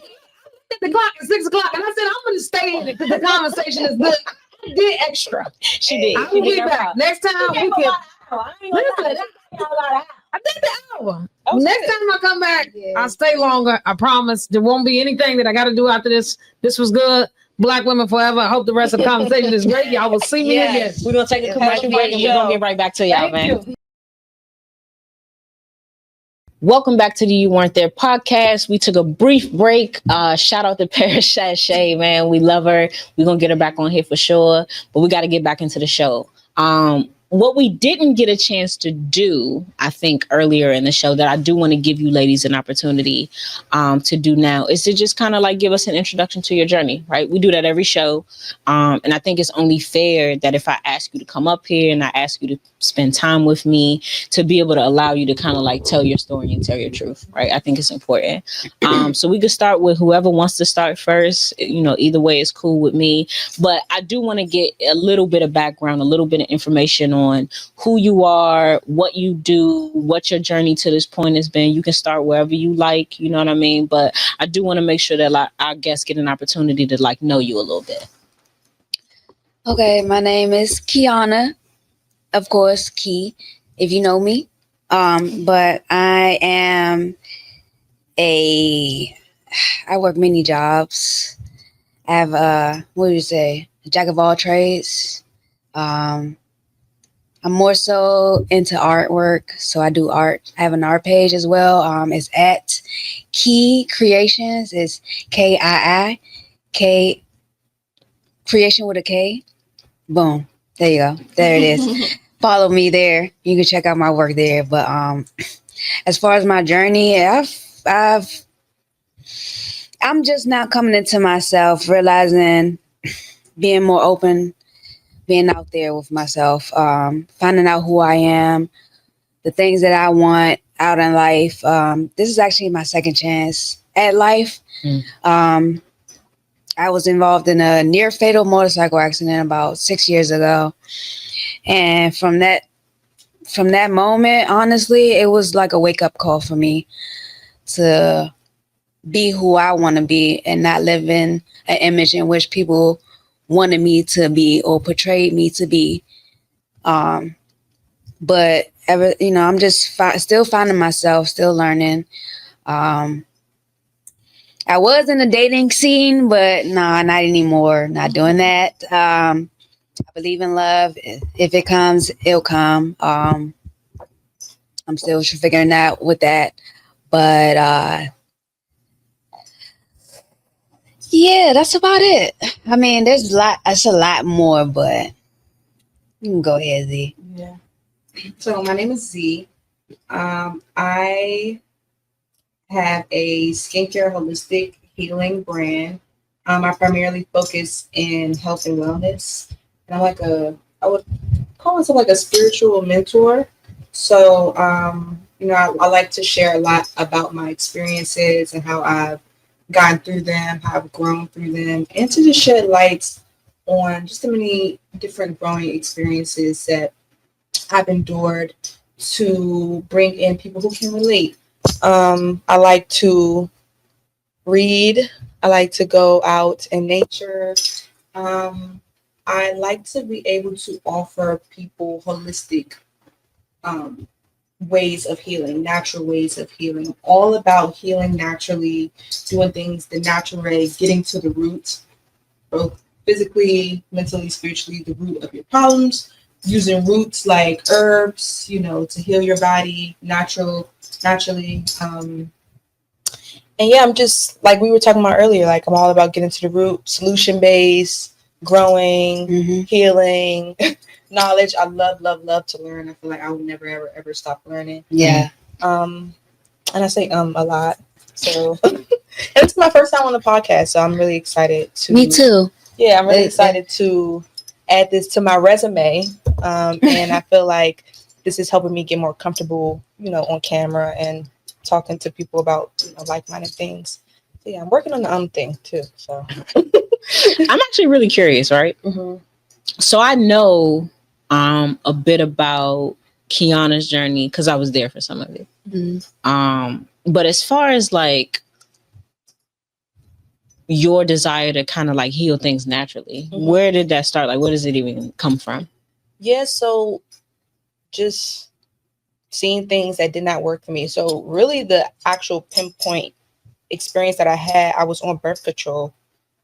S2: the clock at 6 o'clock, and I said I'm gonna stay in it because the conversation is good. I did extra.
S1: She did.
S2: I will be back. Next time we can. I did the hour. Next time I come back, I'll stay longer. I promise. There won't be anything that I got to do after this. This was good. Black women forever. I hope the rest of the conversation is great. Y'all will see me again.
S1: We're gonna take a commercial break and we're gonna get right back to y'all, man. Welcome back to the You Weren't There podcast. We took a brief break. Shout out to Paris Sashay, man. We love her. We're going to get her back on here for sure. But we got to get back into the show. What we didn't get a chance to do, I think, earlier in the show that I do want to give you ladies an opportunity to do now is to just kind of like give us an introduction to your journey, right? We do that every show. And I think it's only fair that if I ask you to come up here and I ask you to spend time with me, to be able to allow you to kind of like tell your story and tell your truth, right? I think it's important. So we could start with whoever wants to start first. You know, either way is cool with me. But I do want to get a little bit of background, a little bit of information on who you are, what you do, what your journey to this point has been. You can start wherever you like, you know what I mean? But I do want to make sure that like, our guests get an opportunity to like know you a little bit.
S3: Okay, my name is Kiana. Of course, Key, if you know me. But I work many jobs. I have a jack of all trades. I'm more so into artwork, so I do art. I have an art page as well. It's at Key Creations. It's KII Creation with a K. Boom. There you go. There it is. Follow me there. You can check out my work there. But as far as my journey, I'm just now coming into myself, realizing, being more open, being out there with myself, finding out who I am, the things that I want out in life. This is actually my second chance at life. I was involved in a near fatal motorcycle accident about 6 years ago. And from that moment, honestly, it was like a wake up call for me to be who I want to be and not live in an image in which people wanted me to be or portrayed me to be. But ever, I'm just still finding myself, still learning. I was in the dating scene, but no, not anymore. Not doing that. I believe in love. If it comes, it'll come. I'm still figuring out with that. But yeah, that's about it. I mean, there's a lot. It's a lot more, but you can go ahead, Z.
S4: Yeah. So my name is Z. I have a skincare holistic healing brand. I primarily focus in health and wellness, and I would call myself like a spiritual mentor. So, I like to share a lot about my experiences and how I've gone through them, how I've grown through them, and to just shed lights on just the many different growing experiences that I've endured to bring in people who can relate. I like to read. I like to go out in nature. I like to be able to offer people holistic ways of healing, natural ways of healing, all about healing naturally, doing things the natural way, getting to the root, both physically, mentally, spiritually, the root of your problems, using roots like herbs, to heal your body naturally. And yeah, I'm just like we were talking about earlier, like I'm all about getting to the root, solution based, growing, healing, knowledge. I love to learn. I feel like I will never ever stop learning.
S3: Yeah.
S4: And I say a lot. So and it's my first time on the podcast, so I'm really excited to
S3: Me too.
S4: Yeah, I'm really excited to add this to my resume. And I feel like this is helping me get more comfortable, on camera and talking to people about like-minded things. So yeah, I'm working on the thing too. So
S1: I'm actually really curious, right?
S4: Mm-hmm.
S1: So I know a bit about Kiana's journey because I was there for some of it.
S3: Mm-hmm.
S1: But as far as like your desire to kind of like heal things naturally, where did that start? Like, where does it even come from?
S4: Yeah, so just seeing things that did not work for me. So really the actual pinpoint experience that I had, I was on birth control,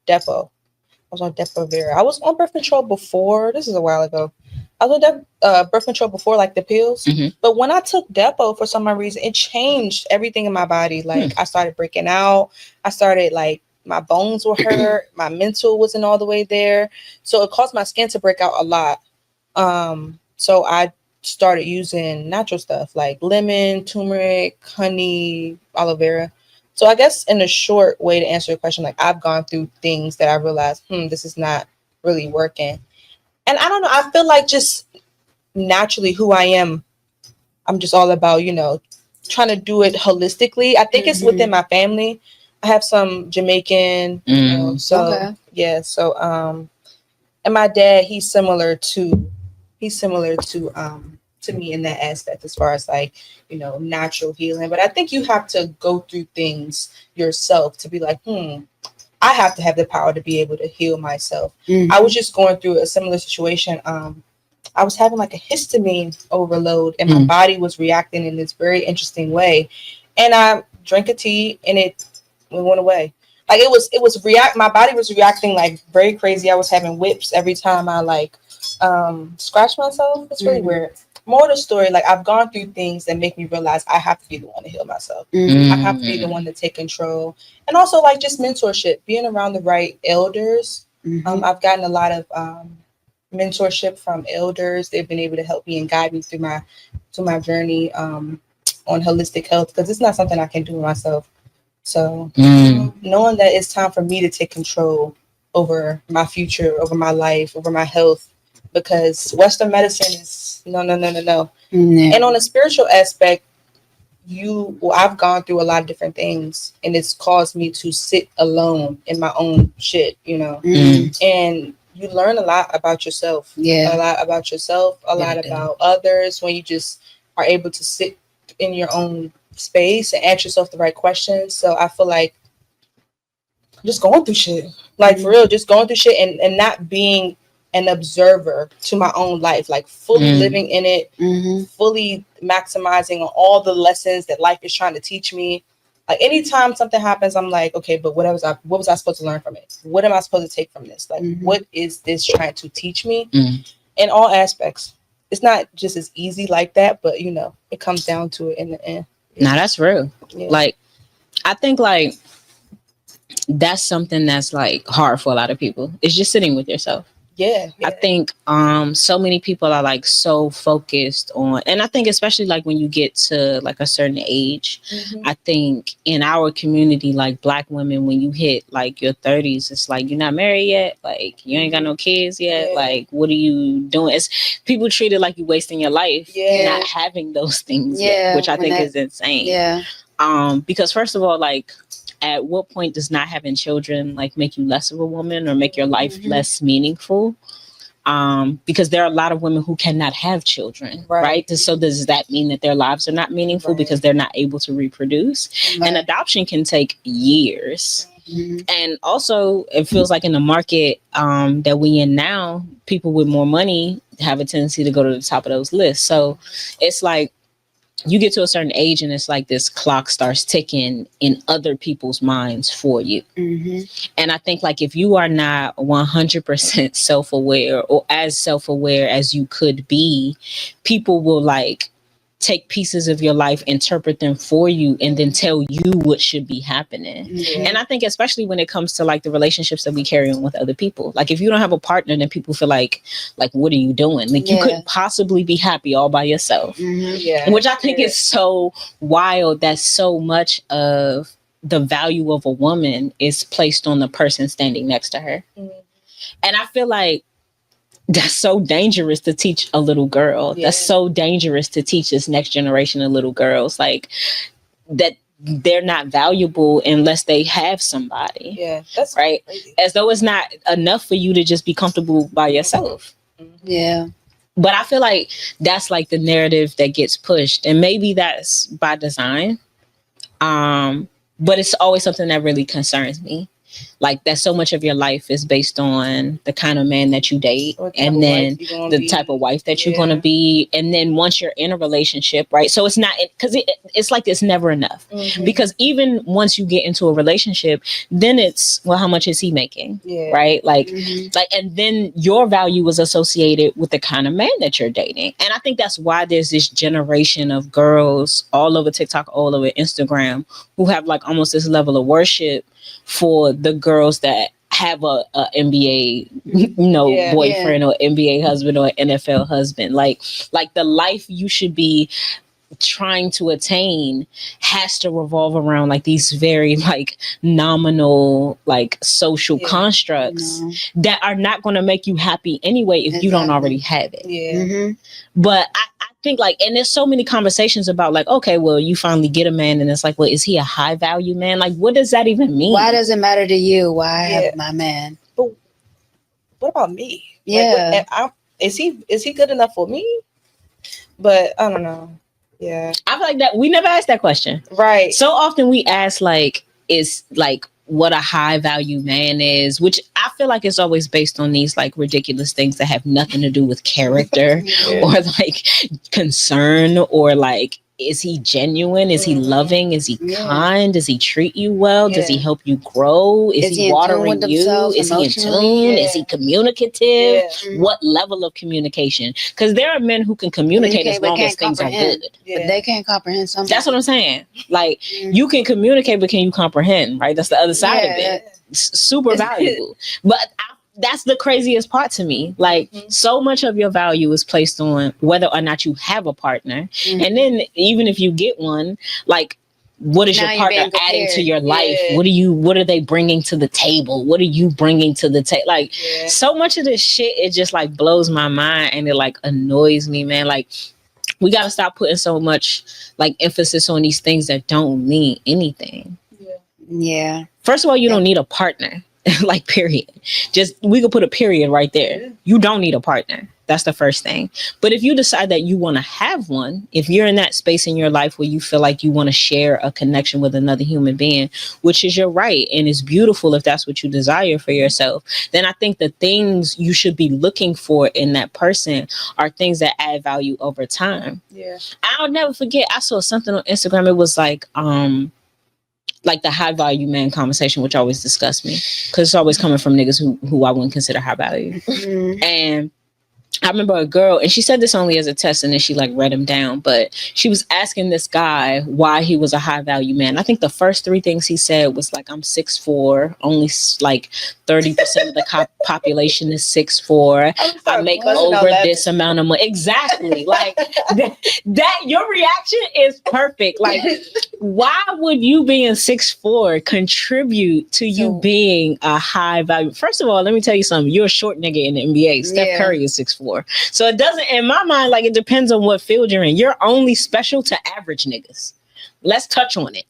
S4: Depo. I was on Depo-Vera. I was on birth control before, this is a while ago. I was on birth control before, like the pills. But when I took Depo, for some reason, it changed everything in my body. Like I started breaking out. I started like, my bones were hurt. My mental wasn't all the way there. So it caused my skin to break out a lot. So I started using natural stuff like lemon, turmeric, honey, aloe vera. So I guess in a short way to answer your question, like I've gone through things that I realized, this is not really working. And I don't know, I feel like just naturally who I am, I'm just all about, trying to do it holistically. I think it's within my family. I have some Jamaican, so yeah. So and my dad, he's similar to me in that aspect as far as like, natural healing. But I think you have to go through things yourself to be like, I have to have the power to be able to heal myself. I was just going through a similar situation. I was having like a histamine overload and my body was reacting in this very interesting way. And I drank a tea and it went away. Like my body was reacting like very crazy. I was having whips every time I like scratch myself. It's really weird. More of the story, like I've gone through things that make me realize I have to be the one to heal myself. I have to be the one to take control. And also like just mentorship, being around the right elders. I've gotten a lot of mentorship from elders. They've been able to help me and guide me through my journey on holistic health, because it's not something I can do myself. So knowing that it's time for me to take control over my future, over my life, over my health, because Western medicine is no. And on a spiritual aspect, I've gone through a lot of different things, and it's caused me to sit alone in my own shit, and you learn a lot about yourself. A lot about yourself, a lot about others when you just are able to sit in your own space and ask yourself the right questions. So I feel like just going through shit. Like for real, just going through shit and not being an observer to my own life, like fully living in it, fully maximizing on all the lessons that life is trying to teach me. Like anytime something happens, I'm like, okay, but what was I supposed to learn from it? What am I supposed to take from this? Like, what is this trying to teach me in all aspects? It's not just as easy like that, but you know, it comes down to it in the end.
S1: Nah, that's real. Yeah. Like, I think like that's something that's like hard for a lot of people. It's just sitting with yourself.
S4: Yeah.
S1: I think so many people are like so focused on, and I think especially like when you get to like a certain age, I think in our community, like Black women, when you hit like your 30s, it's like you're not married yet, like you ain't got no kids yet, like what are you doing? It's people treat it like you're wasting your life not having those things yet, which I think is insane. Because first of all, like at what point does not having children like make you less of a woman or make your life less meaningful? Because there are a lot of women who cannot have children, right? So does that mean that their lives are not meaningful because they're not able to reproduce? And adoption can take years. And also it feels like in the market that we in now, people with more money have a tendency to go to the top of those lists. So it's like you get to a certain age and it's like this clock starts ticking in other people's minds for you. And I think like if you are not 100% self-aware or as self-aware as you could be, people will like take pieces of your life, interpret them for you, and then tell you what should be happening. And I think especially when it comes to like the relationships that we carry on with other people, like if you don't have a partner, then people feel like what are you doing? Like you couldn't possibly be happy all by yourself. Which I think is so wild that so much of the value of a woman is placed on the person standing next to her. And I feel like that's so dangerous to teach a little girl. That's so dangerous to teach this next generation of little girls, like that they're not valuable unless they have somebody.
S4: That's
S1: right.
S4: Crazy.
S1: As though it's not enough for you to just be comfortable by yourself. But I feel like that's like the narrative that gets pushed, and maybe that's by design. But it's always something that really concerns me. Like that so much of your life is based on the kind of man that you date, and then the type of wife that you're going to be. And then once you're in a relationship, right? So it's not, because it's like it's never enough. Because even once you get into a relationship, then it's, well, how much is he making? Right? Like, and then your value is associated with the kind of man that you're dating. And I think that's why there's this generation of girls all over TikTok, all over Instagram, who have like almost this level of worship for the girls that have a NBA, boyfriend or NBA husband or NFL husband. Like the life you should be trying to attain has to revolve around like these very like nominal like social constructs that are not going to make you happy anyway if you don't already have it. But I think like, and there's so many conversations about like, okay, well, you finally get a man and it's like, well, is he a high value man? Like, what does that even mean?
S3: Why does it matter to you? Why I have my man?
S4: But what about me? Is he good enough for me? But I don't know. I
S1: feel like that we never asked that question.
S4: Right.
S1: So often we ask like, is like what a high value man is, which I feel like it's always based on these like ridiculous things that have nothing to do with character or like concern, or like, is he genuine? Is he loving? Is he kind? Does he treat you well? Does he help you grow? Is he watering you? Is he in tune? Is he communicative? What level of communication? Because there are men who can communicate as long as things are good.
S3: But they can't comprehend something.
S1: That's what I'm saying. Like you can communicate, but can you comprehend? Right? That's the other side of it. Super valuable. But that's the craziest part to me. Like so much of your value is placed on whether or not you have a partner. And then even if you get one, like what is your partner adding to your life? What are they bringing to the table? What are you bringing to the table? Like so much of this shit, it just like blows my mind and it like annoys me, man. Like we got to stop putting so much like emphasis on these things that don't mean anything. First of all, you don't need a partner. Like, period. Just, we could put a period right there.
S4: Yeah.
S1: You don't need a partner. That's the first thing. But if you decide that you want to have one, if you're in that space in your life where you feel like you want to share a connection with another human being, which is your right, and it's beautiful if that's what you desire for yourself, then I think the things you should be looking for in that person are things that add value over time.
S4: Yeah.
S1: I'll never forget, I saw something on Instagram. It was like the high value man conversation, which always disgusts me because it's always coming from niggas who I wouldn't consider high value. And I remember a girl, and she said this only as a test, and then she like read him down, but she was asking this guy why he was a high value man. I think the first 3 things he said was like, I'm 6'4", only like 30% of the population is 6'4". I make over this amount of money. Exactly. Like that your reaction is perfect. Like, why would you being 6'4" contribute to you being a high value? First of all, let me tell you something. You're a short nigga in the NBA. Steph Curry is 6'4". So it doesn't, in my mind, like, it depends on what field you're in. You're only special to average niggas. Let's touch on it.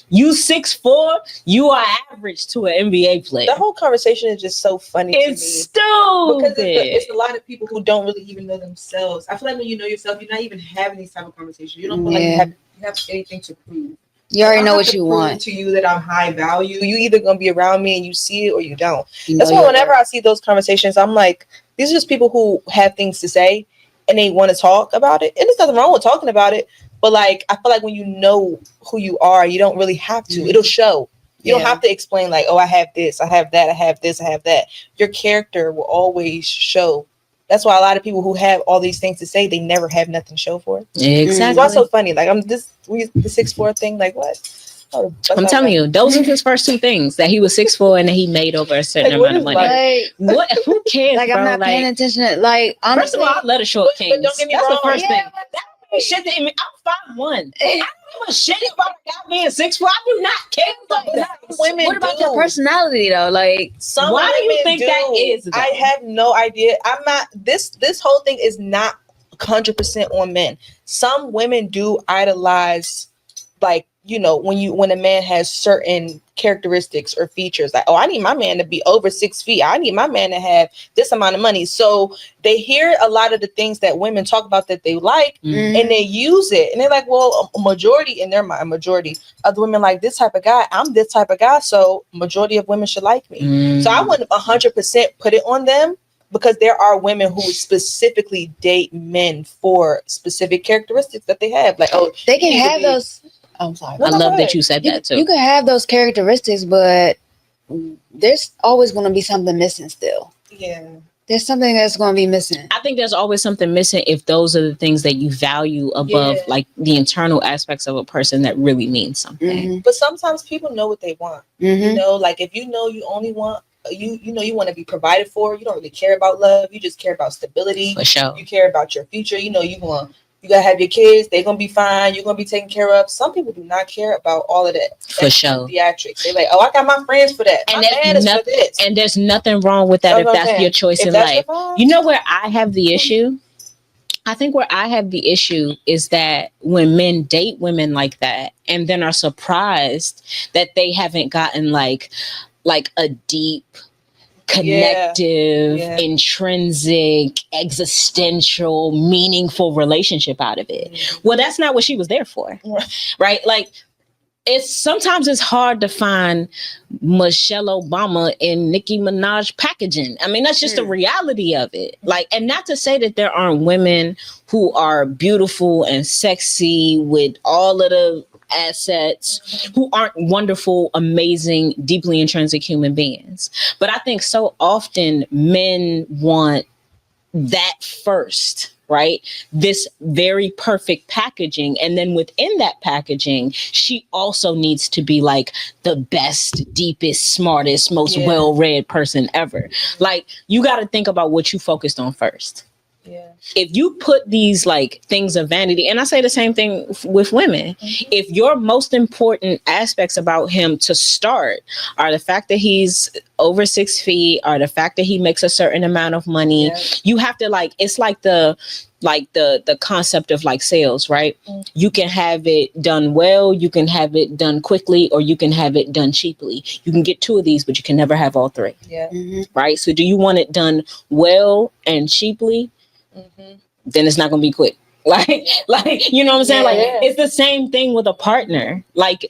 S1: You 6'4", you are average to an NBA player.
S4: The whole conversation is just so funny.
S1: It's stupid.
S4: Because it's a lot of people who don't really even know themselves. I feel like when you know yourself, you're not even having these type of conversations. You don't feel like you have anything to prove.
S3: You already know what you want.
S4: To you that I'm high value. You either gonna be around me and you see it or you don't. That's why whenever I see those conversations, I'm like, these are just people who have things to say and they want to talk about it. And there's nothing wrong with talking about it. But like, I feel like when you know who you are, you don't really have to. It'll show. You don't have to explain like, oh, I have this, I have that, I have this, I have that. Your character will always show. That's why a lot of people who have all these things to say, they never have nothing to show for it.
S1: Exactly.
S4: It's so funny. Like, the 6'4" thing, like, what? Oh,
S1: I'm telling you, those are his first 2 things, that he was 6'4" and that he made over a certain amount of money.
S3: Like,
S1: what? Who cares?
S3: Like,
S1: bro?
S3: I'm not paying attention to, like, honestly.
S1: First of all, I love a short king.
S4: But don't get me
S1: That's
S4: wrong.
S1: the first thing. That don't shit to me. I'm 5'1". I don't give a shit about a guy being 6'4". I do not care about that.
S4: Women
S3: what about your personality though? Like,
S1: why do you think that is?
S4: I have no idea. I'm not. This whole thing is not 100% on men. Some women do idolize, like, you know, when a man has certain characteristics or features, like, oh, I need my man to be over 6 feet. I need my man to have this amount of money. So they hear a lot of the things that women talk about that they like, and they use it. And they're like, well, a majority in their mind, a majority of the women like this type of guy. I'm this type of guy, so majority of women should like me. So I wouldn't 100% put it on them, because there are women who specifically date men for specific characteristics that they have. Like, oh,
S3: they can have those. I'm sorry.
S1: I love that you said that too.
S3: You can have those characteristics, but there's always going to be something missing still.
S4: Yeah.
S3: There's something that's going to be missing.
S1: I think there's always something missing if those are the things that you value above like the internal aspects of a person that really means something.
S4: But sometimes people know what they want. You know, like if you know you only want, you know you want to be provided for, you don't really care about love, you just care about stability.
S1: For sure.
S4: You care about your future. You know, you gotta have your kids, they're gonna be fine, you're gonna be taken care of. Some people do not care about all of that.
S1: For sure.
S4: Theatrics. They're like, oh, I got my friends for that.
S1: And there's nothing wrong with that if that's your choice in life. You know where I have the issue? I think where I have the issue is that when men date women like that and then are surprised that they haven't gotten like a deep, connective, intrinsic, existential, meaningful relationship out of it. Well, that's not what she was there for, right? Like, sometimes it's hard to find Michelle Obama and Nicki Minaj packaging. I mean, that's just the reality of it. Like, and not to say that there aren't women who are beautiful and sexy with all of the assets, who aren't wonderful, amazing, deeply intrinsic human beings. But I think so often men want that first, right? This very perfect packaging. And then within that packaging, she also needs to be like the best, deepest, smartest, most well-read person ever. Like, you got to think about what you focused on first.
S4: Yeah.
S1: If you put these like things of vanity, and I say the same thing with women, if your most important aspects about him to start are the fact that he's over 6 feet, or the fact that he makes a certain amount of money, you have to like, it's like the concept of like sales, right? You can have it done well, you can have it done quickly, or you can have it done cheaply. You can get 2 of these, but you can never have all 3.
S4: Yeah.
S1: Right? So do you want it done well and cheaply? Then it's not gonna be quick. Like you know what I'm saying? Like it's the same thing with a partner. Like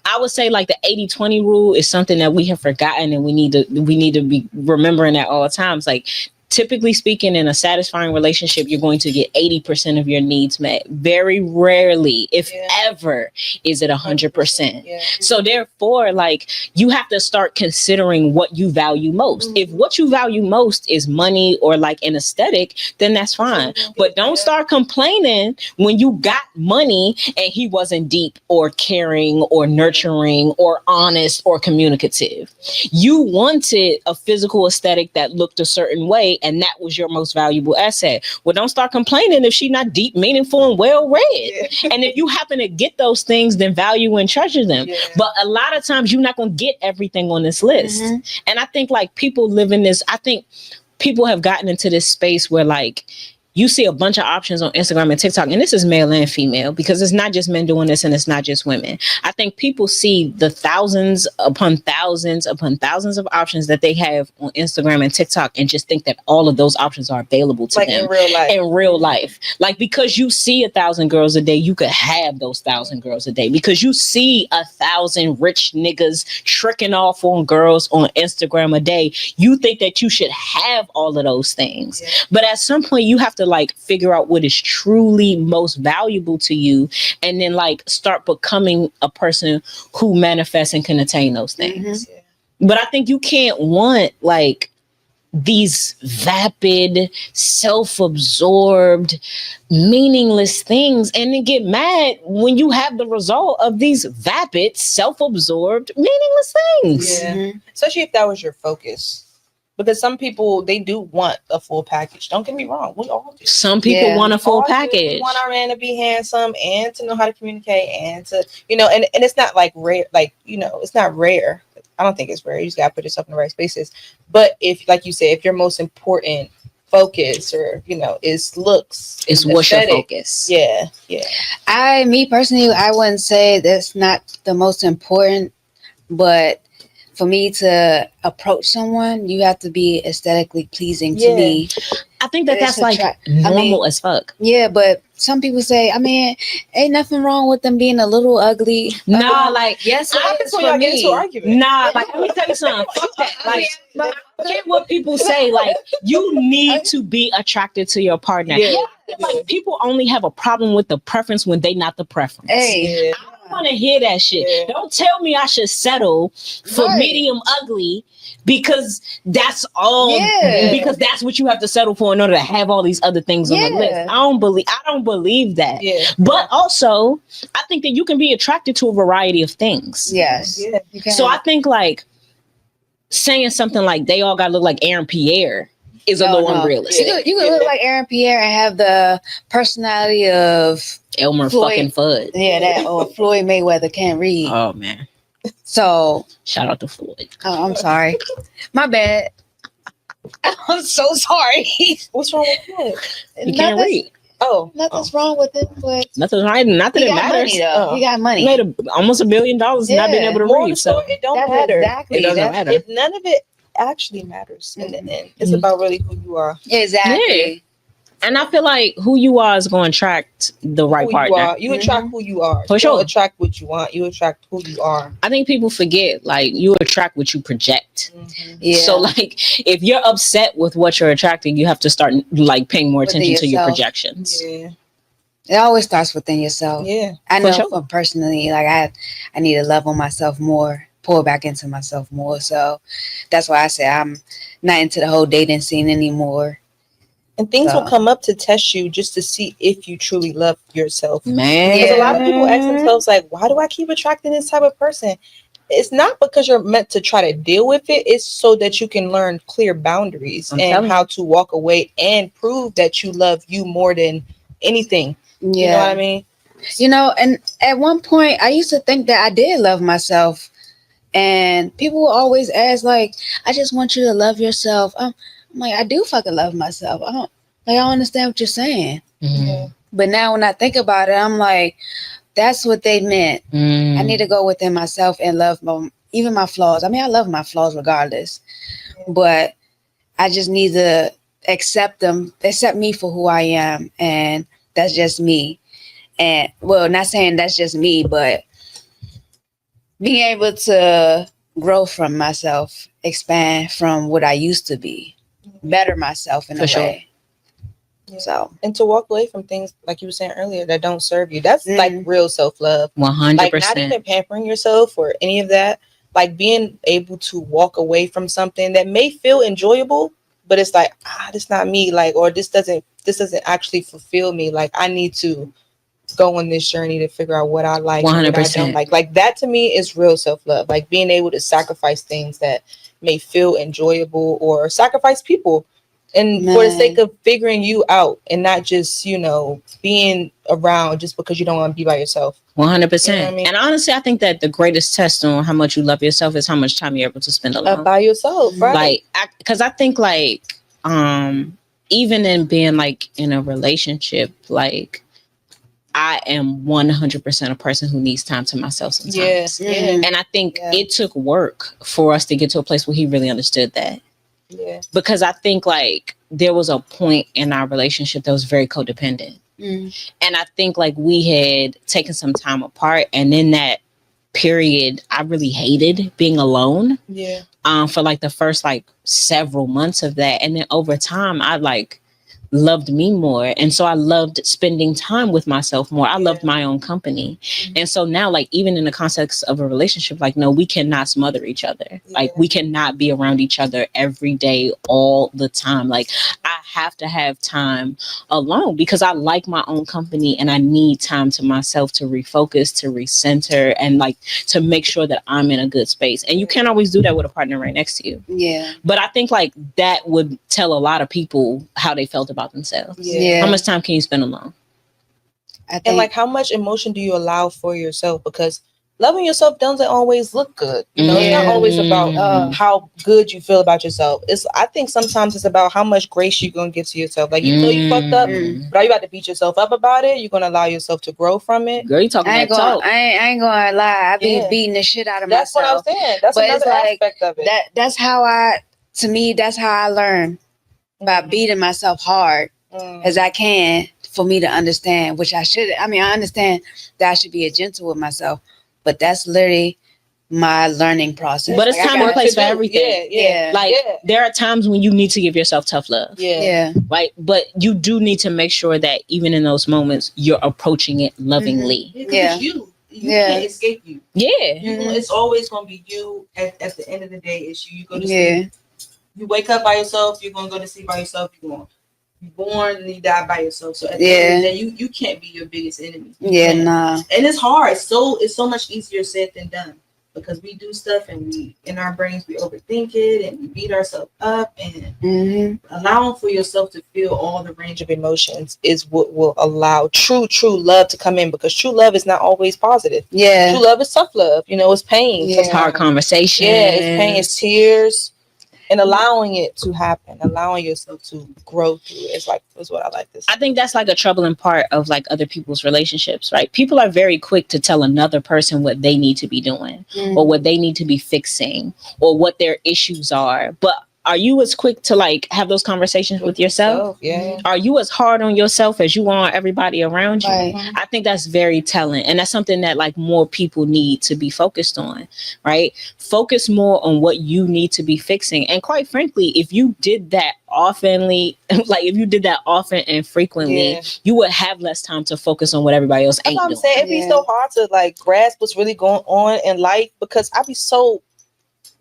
S1: I would say like the 80-20 rule is something that we have forgotten, and we need to be remembering that all the times. Like typically speaking, in a satisfying relationship, you're going to get 80% of your needs met. Very rarely, if ever, is it 100%. So therefore, like you have to start considering what you value most. If what you value most is money or like an aesthetic, then that's fine. But don't start complaining when you got money and he wasn't deep or caring or nurturing or honest or communicative. You wanted a physical aesthetic that looked a certain way, and that was your most valuable asset. Well, don't start complaining if she's not deep, meaningful, and well read. And if you happen to get those things, then value and treasure them. But a lot of times you're not going to get everything on this list. And I think like people live in this, I think people have gotten into this space where like you see a bunch of options on Instagram and TikTok, and this is male and female, because it's not just men doing this and it's not just women. I think people see the thousands upon thousands upon thousands of options that they have on Instagram and TikTok and just think that all of those options are available to
S4: like
S1: them
S4: in real life.
S1: In real life. Like because you see 1,000 girls a day, you could have those 1,000 girls a day. Because you see 1,000 rich niggas tricking off on girls on Instagram a day, you think that you should have all of those things. But at some point you have to like figure out what is truly most valuable to you, and then like start becoming a person who manifests and can attain those things. But I think you can't want like these vapid, self-absorbed, meaningless things and then get mad when you have the result of these vapid, self-absorbed, meaningless things.
S4: Especially if that was your focus. Because some people, they do want a full package. Don't get me wrong. We all do.
S1: Some people want a full package.
S4: We want our man to be handsome and to know how to communicate and to, you know, and it's not like rare, like, you know, it's not rare. I don't think it's rare. You just got to put yourself in the right spaces. But if, like you say, if your most important focus or, you know, is looks.
S1: It's what's your focus.
S3: Me personally, I wouldn't say that's not the most important, but for me to approach someone, you have to be aesthetically pleasing to me.
S1: I think that's like normal as fuck.
S3: Yeah, but some people say, I mean, ain't nothing wrong with them being a little ugly.
S1: Nah, like
S3: yes,
S4: it is for me.
S1: Nah, like let me tell you something. Fuck that. Like, I get what people say. Like, you need to be attracted to your partner. Like, people only have a problem with the preference when they not the preference.
S3: Hey.
S1: I want to hear that shit. Don't tell me I should settle for medium ugly because that's all. Because that's what you have to settle for in order to have all these other things on the list. I don't believe that. But also, I think that you can be attracted to a variety of things.
S3: Yes.
S1: So I think like saying something like they all got to look like Aaron Pierre is a little unrealistic.
S3: You can look like Aaron Pierre and have the personality of
S1: Elmer fucking Fudd.
S3: Yeah, that or Floyd Mayweather can't read.
S1: Oh man.
S3: So
S1: shout out to Floyd.
S3: Oh, I'm sorry. My bad. I'm so sorry.
S4: What's wrong with Floyd?
S1: He can't read.
S3: Nothing's wrong with it, but
S1: nothing's right. Not that it matters.
S3: He got money.
S1: He made almost $1 billion not being able to read. So
S4: it don't matter.
S3: Exactly.
S1: It doesn't matter.
S4: If none of it actually matters in the end. It's about really who you are.
S3: Exactly.
S1: Yeah. And I feel like who you are is going to attract the right partner.
S4: You attract who you are.
S1: For sure.
S4: You don't attract what you want. You attract who you are.
S1: I think people forget, like, you attract what you project.
S3: Yeah.
S1: So, like, if you're upset with what you're attracting, you have to start, like, paying more attention to your projections.
S4: Yeah.
S3: It always starts within yourself.
S4: Yeah.
S3: I know for personally, like, I need to love on myself more, pour back into myself more. So that's why I say I'm not into the whole dating scene anymore.
S4: And things will come up to test you just to see if you truly love yourself.
S1: Man.
S4: Because a lot of people ask themselves, like, why do I keep attracting this type of person? it's not because you're meant to try to deal with it. It's so that you can learn clear boundaries and how to walk away and prove that you love you more than anything.
S3: Yeah.
S4: You know what I mean?
S3: You know, and at one point I used to think that I did love myself. And people will always ask, like, I just want you to love yourself. I'm like, I do fucking love myself. I don't understand what you're saying.
S1: Mm-hmm.
S3: But now when I think about it, I'm like, that's what they meant. I need to go within myself and love even my flaws. I mean, I love my flaws regardless, but I just need to accept them, accept me for who I am. And that's just me. And well, not saying that's just me, but being able to grow from myself, expand from what I used to be, better myself in a way.
S4: Yeah.
S3: So,
S4: and to walk away from things like you were saying earlier that don't serve you, that's like real self-love.
S1: 100%.
S4: Like not even pampering yourself or any of that. Like being able to walk away from something that may feel enjoyable, but it's like, this not me. Like, or this doesn't actually fulfill me. Like I need to go on this journey to figure out what I like 100%. And what I don't like. Like that to me is real self-love. Like being able to sacrifice things that may feel enjoyable or sacrifice people. And for the sake of figuring you out and not just, being around just because you don't want to be by yourself.
S1: 100%.
S4: You know what I mean?
S1: And honestly, I think that the greatest test on how much you love yourself is how much time you're able to spend alone.
S4: By yourself, right?
S1: Like, because I think like, even in being like in a relationship, like I am 100% a person who needs time to myself sometimes.
S4: Yes. Yeah.
S1: And I think it took work for us to get to a place where he really understood that.
S4: Yeah.
S1: Because I think like there was a point in our relationship that was very codependent. And I think like we had taken some time apart, and in that period I really hated being alone.
S4: Yeah.
S1: For like the first like several months of that. And then over time I like loved me more, and so I loved spending time with myself more. I loved my own company. And so now like even in the context of a relationship, like no, we cannot smother each other. Like we cannot be around each other every day all the time. Like I have to have time alone because I like my own company and I need time to myself to refocus, to recenter, and like to make sure that I'm in a good space. And you can't always do that with a partner right next to you.
S3: Yeah.
S1: But I think like that would tell a lot of people how they felt about themselves.
S3: Yeah.
S1: How much time can you spend alone?
S4: And like how much emotion do you allow for yourself? Because loving yourself doesn't always look good. It's not always about how good you feel about yourself. I think sometimes it's about how much grace you're gonna give to yourself. Like you know you fucked up, but are you about to beat yourself up about it? You're gonna allow yourself to grow from it.
S1: Girl, you talking about talk.
S3: I ain't gonna lie. I be beating the shit out of
S4: myself. That's what I'm saying. That's another aspect of it.
S3: That's how that's how I learn by beating myself hard as I can for me to understand, which I should. I mean, I understand that I should be gentle with myself, but that's literally my learning process.
S1: But it's time and place for everything.
S3: Yeah.
S1: Like there are times when you need to give yourself tough love.
S3: Yeah.
S1: Right. But you do need to make sure that even in those moments, you're approaching it lovingly.
S4: Yeah. You can't escape you.
S1: Yeah.
S4: It's always gonna be you. At the end of the day, it's you. You go to sleep. You wake up by yourself. You're gonna go to sleep by yourself. You're gonna be born and you die by yourself. So at the end of the day, you can't be your biggest enemy.
S3: Nah.
S4: And it's hard. It's so much easier said than done because we do stuff and we in our brains we overthink it and we beat ourselves up, and allowing for yourself to feel all the range of emotions is what will allow true love to come in, because true love is not always positive. True love is tough love. It's pain.
S1: It's hard conversation.
S4: It's pain. It's tears. And allowing it to happen, allowing yourself to grow through it is what I like to say.
S1: I think that's like a troubling part of like other people's relationships, right? People are very quick to tell another person what they need to be doing or what they need to be fixing or what their issues are. But are you as quick to like have those conversations with yourself?
S4: Yeah.
S1: Are you as hard on yourself as you are on everybody around you?
S3: Right.
S1: I think that's very telling. And that's something that like more people need to be focused on, right? Focus more on what you need to be fixing. And quite frankly, if you did that oftenly, like if you did that often and frequently, you would have less time to focus on what everybody else ain't doing.
S4: That's what I'm saying. It'd be so hard to like grasp what's really going on in life, because I'd be so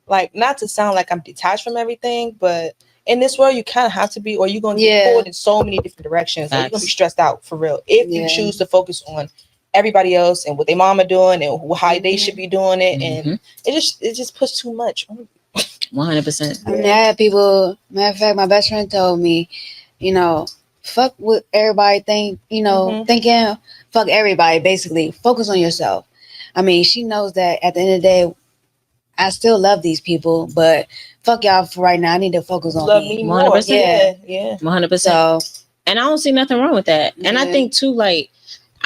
S4: like, not to sound like I'm detached from everything, but in this world, you kind of have to be, or you're going to get pulled in so many different directions. Or you're going to be stressed out for real if you choose to focus on everybody else and what their mama doing and how they should be doing it, and it just puts too much.
S1: 100%.
S3: I mean, I had people. Matter of fact, my best friend told me, fuck what everybody think. Thinking fuck everybody. Basically, focus on yourself. I mean, she knows that at the end of the day, I still love these people, but fuck y'all for right now. I need to focus on me
S4: more.
S1: 100%.
S4: Yeah.
S1: 100%.
S3: So,
S1: and I don't see nothing wrong with that. And I think too, like,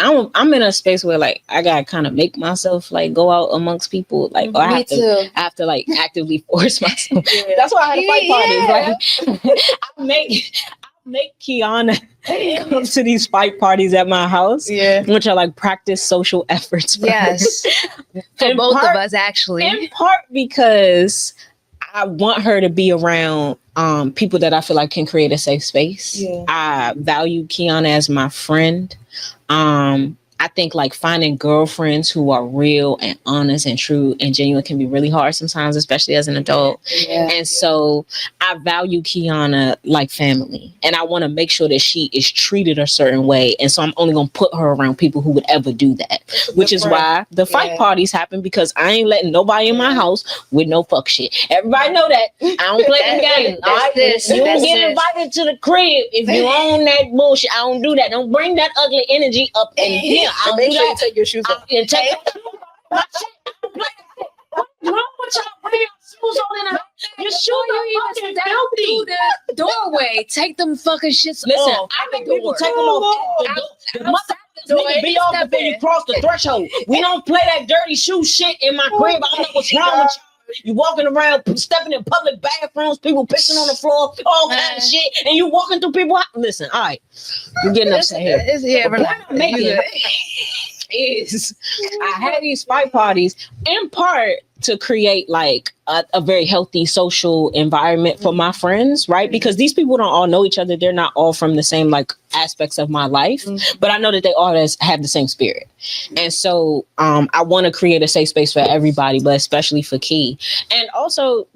S1: I'm in a space where like I gotta kind of make myself like go out amongst people, like, or I have to like actively force myself. That's why I had a fight party. Like, I make Kiana come to these fight parties at my house, which are like practice social efforts.
S3: Yes, for both of us, actually.
S1: In part because I want her to be around people that I feel like can create a safe space. Yeah. I value Kiana as my friend. I think like finding girlfriends who are real and honest and true and genuine can be really hard sometimes, especially as an adult. Yeah. And so I value Kiana like family, and I want to make sure that she is treated a certain way. And so I'm only going to put her around people who would ever do that, which is why the fight parties happen, because I ain't letting nobody in my house with no fuck shit. Everybody know that. I don't play the game. All right? You don't get invited to the crib if you own that bullshit. I don't do that. Don't bring that ugly energy up in here.
S4: So make sure you take your shoes off.
S1: And take my shit. What's wrong with y'all putting your shoes on in the house? Your shoes are fucking filthy.
S3: The doorway. Take them fucking shits
S1: Listen,
S3: off.
S1: I think people take them off. The motherfuckers need to be off before you cross the threshold. We don't play that dirty shoe shit in my crib. I don't know what's wrong with y'all. You walking around, stepping in public bathrooms, people pissing on the floor, all kind of shit, and you walking through people. Listen, all right, you're getting upset here. The point I'm making is I had these fight parties in part to create like a very healthy social environment for my friends, right? Because these people don't all know each other. They're not all from the same like aspects of my life, but I know that they all have the same spirit. And so I want to create a safe space for everybody, but especially for Key. And also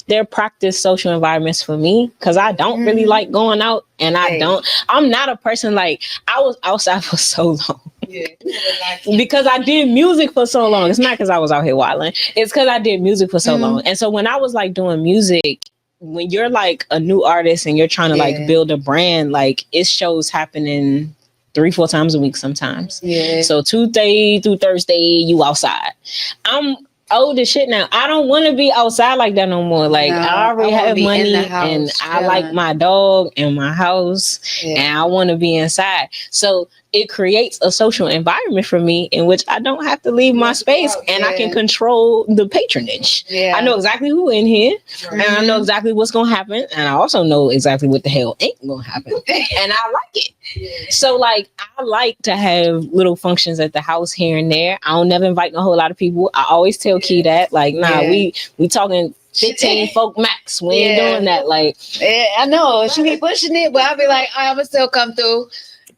S1: they're practice social environments for me, because I don't really like going out, and I'm not a person like, I was outside for so long. Yeah. Because I did music for so long. It's not because I was out here wilding. It's because I did music for so long. And so when I was like doing music, when you're like a new artist and you're trying to like build a brand, like it's shows happening 3-4 times a week sometimes. Yeah. So Tuesday through Thursday, you outside. I'm old as shit now. I don't want to be outside like that no more. Like I already have money, and I like my dog and my house, and I want to be inside. So it creates a social environment for me in which I don't have to leave my space, and I can control the patronage. I know exactly who in here, and I know exactly what's gonna happen, and I also know exactly what the hell ain't gonna happen, and I like it. So like I like to have little functions at the house here and there. I don't never invite a whole lot of people. I always tell Key that like, we talking 15 folk max. We ain't doing that. Like,
S3: I know she be pushing it, but I'll be like, I'm gonna still come through.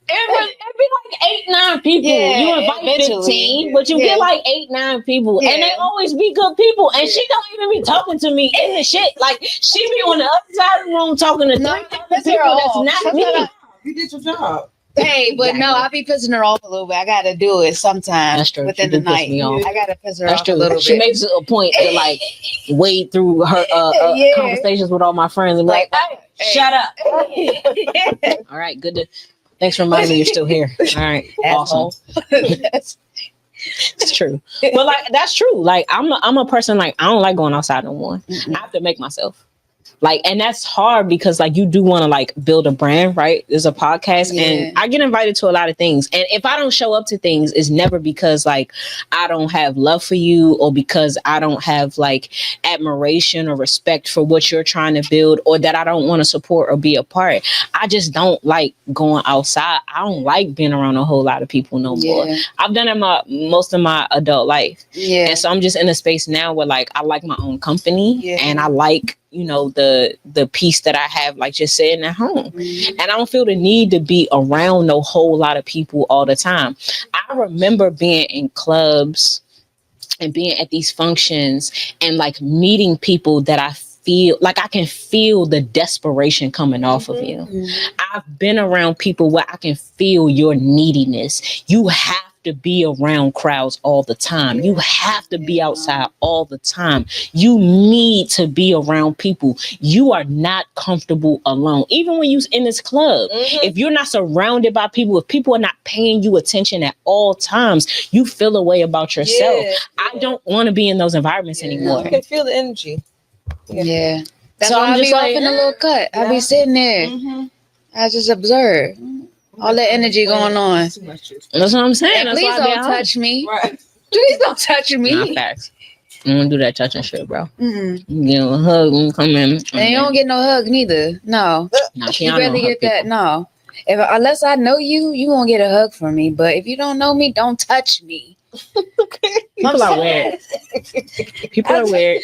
S1: It'd be like 8-9 people. You invite 15, but you get like 8-9 people, and they always be good people. And she don't even be talking to me in the shit. Like she be on the other side of the room talking to 3 other people. That's not me.
S5: You did your job.
S3: Hey, but no, I be pissing her off a little bit. I gotta do it sometimes.
S1: That's true.
S3: Within the night. I gotta piss her off a little bit.
S1: She makes it a point to like wade through her conversations with all my friends and be like, hey, shut up. All right, good to. Thanks for reminding me you're still here. All right, awesome. It's true, but like that's true. Like I'm a person like I don't like going outside no more. I have to make myself. Like, and that's hard because like you do want to like build a brand, right? There's a podcast and I get invited to a lot of things. And if I don't show up to things, it's never because like I don't have love for you or because I don't have like admiration or respect for what you're trying to build or that I don't want to support or be a part. I just don't like going outside. I don't like being around a whole lot of people no more. I've done it most of my adult life. And so I'm just in a space now where like I like my own company and I like, you know, the peace that I have, like just sitting at home. And I don't feel the need to be around no whole lot of people all the time. I remember being in clubs and being at these functions and like meeting people that I feel like I can feel the desperation coming off of you. I've been around people where I can feel your neediness. You have to be around crowds all the time. You have to be outside all the time. You need to be around people. You are not comfortable alone. Even when you're in this club, if you're not surrounded by people, if people are not paying you attention at all times, you feel a way about yourself. I don't want to be in those environments anymore.
S4: You can feel the energy.
S3: Yeah. That's
S1: So
S3: why
S1: I'm
S3: I
S1: just
S3: be
S1: like,
S3: off in a little cut. I be sitting there. I just observe all the energy going on.
S1: That's what I'm saying.
S3: And
S1: That's
S3: please
S1: why I be
S3: don't
S1: at home.
S3: touch me.
S4: Right.
S3: Please don't touch me.
S1: Nah, facts. I don't do that touching shit, bro.
S3: Mm-mm.
S1: You get a hug and come in.
S3: And you don't get no hug neither. No.
S1: Nah,
S3: You barely get that. No. Unless I know you, you won't get a hug from me. But if you don't know me, don't touch me.
S1: People are weird. People are weird.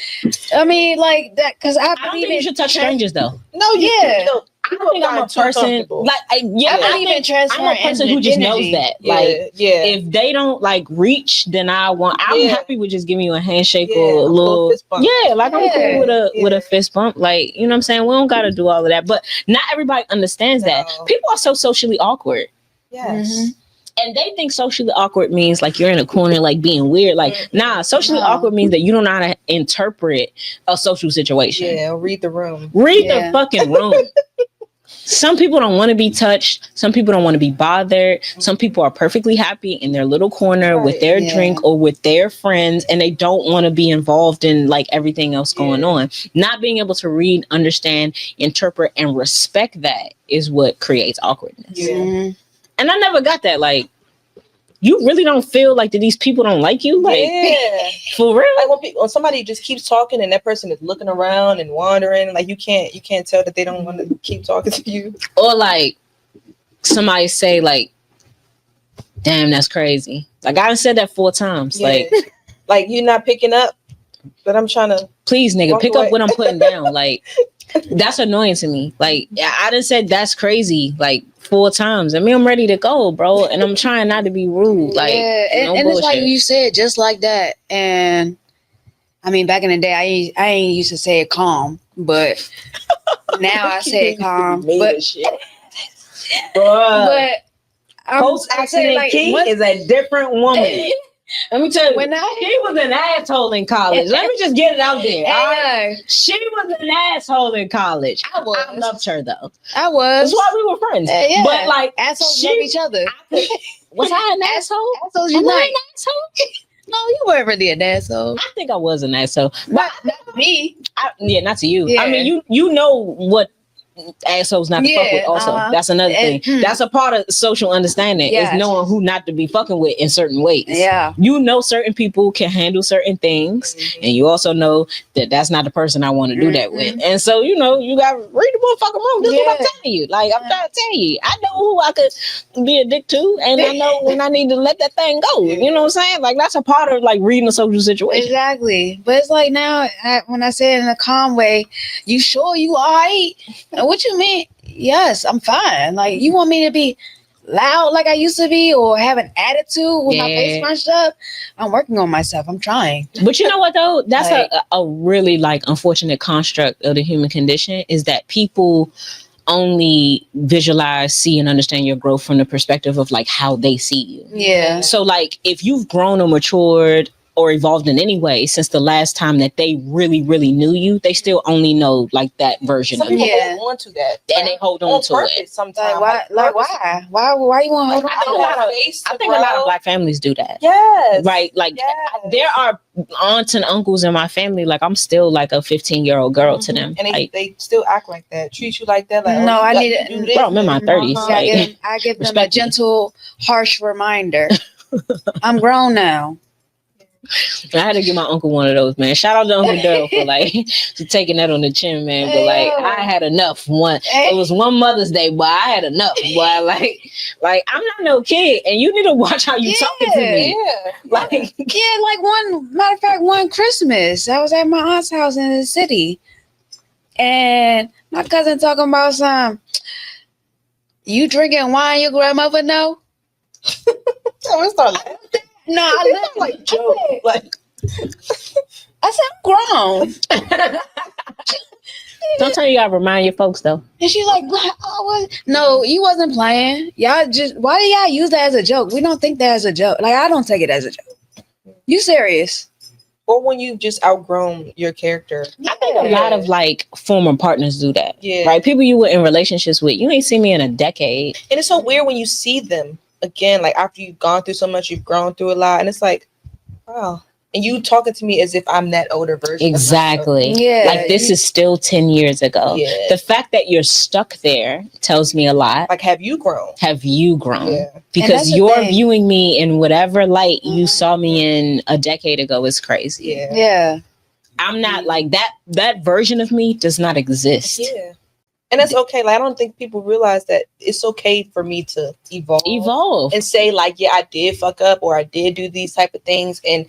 S3: I mean, like that, because I
S1: I don't
S3: believe
S1: think you should touch strangers, though.
S4: No,
S3: Yeah.
S1: I think I'm a person like
S3: I believe in transferring
S1: I'm a person who just knows
S3: energy.
S1: that. Like,
S4: yeah.
S1: if they don't like reach, then I'm happy with just giving you a handshake
S4: Yeah,
S1: or a little
S4: fist bump.
S1: Yeah, like I'm cool with a
S4: Yeah.
S1: fist bump. Like, you know what I'm saying? We don't gotta do all of that. But not everybody understands that.
S4: No.
S1: People are so socially awkward.
S4: Yes.
S3: Mhm.
S1: And they think socially awkward means like you're in a corner, like being weird. Like, nah, socially awkward means that you don't know how to interpret a social situation.
S4: Yeah, read the room.
S1: Read the fucking room. Some people don't want to be touched. Some people don't want to be bothered. Some people are perfectly happy in their little corner with their drink or with their friends, and they don't want to be involved in like everything else going on. Not being able to read, understand, interpret, and respect that is what creates awkwardness.
S4: Yeah.
S3: Mhm.
S1: And I never got that. Like, you really don't feel like that these people don't like you? Like, for real?
S4: Like when somebody just keeps talking and that person is looking around and wandering, like you can't tell that they don't want to keep talking to you.
S1: Or like somebody say like, damn, that's crazy. Like, I done said that 4 times.
S4: Yeah. Like you're not picking up, but I'm trying to.
S1: Please, nigga,
S4: walk
S1: pick
S4: away.
S1: up what I'm putting down. Like, that's annoying to me. Like, I done said that's crazy like 4 times. I mean, I'm ready to go, bro. And I'm trying not to be rude. Like, no
S3: and it's like
S1: bullshit.
S3: you said, just like that. And I mean, back in the day, I ain't used to say it calm, but now I say it calm. But
S1: Post accident Key is a different woman. Let me tell you, she was an asshole in college. Let me just get it out there. All right? She was an asshole in college. I loved her though.
S3: I was.
S1: That's why we were friends. But like,
S3: assholes love each other.
S1: Was I an asshole?
S3: Assholes
S1: Am I
S3: unite.
S1: an asshole?
S3: No, you weren't really an asshole.
S1: I think I was an asshole.
S3: Not to me.
S1: Not to you.
S3: Yeah.
S1: I mean, you know what assholes not to fuck with also. That's another thing. That's a part of social understanding is knowing who not to be fucking with in certain ways.
S3: Yeah.
S1: You know certain people can handle certain things, and you also know that that's not the person I want to do that with. And so, you know, you got to read the motherfucking room. This is what I'm telling you. Like, I'm trying to tell you. I know who I could be a dick to, and I know when I need to let that thing go. You know what I'm saying? Like, that's a part of like reading a social situation.
S3: Exactly. But it's like now, when I say it in a calm way, you sure you all right? What you mean? Yes, I'm fine. Like, you want me to be loud like I used to be or have an attitude with my face scrunched up? I'm working on myself. I'm trying.
S1: But you know what though? That's
S3: like,
S1: a really like unfortunate construct of the human condition is that people only visualize, see, and understand your growth from the perspective of like how they see you.
S3: Yeah.
S1: So like if you've grown or matured or evolved in any way since the last time that they really, really knew you, they still only know like that version
S4: Some
S1: of you.
S4: people hold on to that.
S1: And they hold on to it.
S4: Sometimes.
S3: Why you want to hold on
S1: I think a lot of Black families do that.
S4: Yes.
S1: Right. Like there are aunts and uncles in my family. Like I'm still like a 15-year-old girl to them.
S4: And
S1: like,
S4: they still act like that. Treat you like that. Like,
S3: no, I need
S4: it.
S1: Bro, I'm in my 30s. Like,
S3: I give them a gentle, harsh reminder. I'm grown now.
S1: I had to give my uncle one of those, man. Shout out to Uncle Daryl for like for taking that on the chin, man. But like I had enough. It was one Mother's Day, boy. I had enough, boy. Like I'm not no kid, and you need to watch how you talking to me. Like
S3: matter of fact, one Christmas, I was at my aunt's house in the city, and my cousin talking about some. You drinking wine? Your grandmother know? No, I look like joke. Like I said, I'm grown.
S1: Sometimes you gotta remind your folks though.
S3: And she's like, no, you wasn't playing. Y'all just, why do y'all use that as a joke? We don't think that as a joke. Like, I don't take it as a joke. You serious?
S4: Or when you just outgrown your character.
S1: I think a lot of like former partners do that.
S4: Yeah.
S1: Right? People you were in relationships with, you ain't seen me in a decade.
S4: And it's so weird when you see them again, like after you've gone through so much, you've grown through a lot, and it's like, wow. And you talking to me as if I'm that older version.
S1: Exactly.
S3: Yeah.
S1: Like this is still 10 years ago.
S4: Yeah.
S1: The fact that you're stuck there tells me a lot.
S4: Like, have you grown?
S1: Have you grown?
S4: Yeah.
S1: Because
S3: the
S1: you're
S3: thing.
S1: viewing me in whatever light you saw me in a decade ago is crazy.
S4: Yeah.
S3: Yeah.
S1: I'm not like that. That version of me does not exist.
S4: Yeah. And that's okay. Like, I don't think people realize that it's okay for me to evolve. And say like, yeah, I did fuck up, or I did do these type of things, and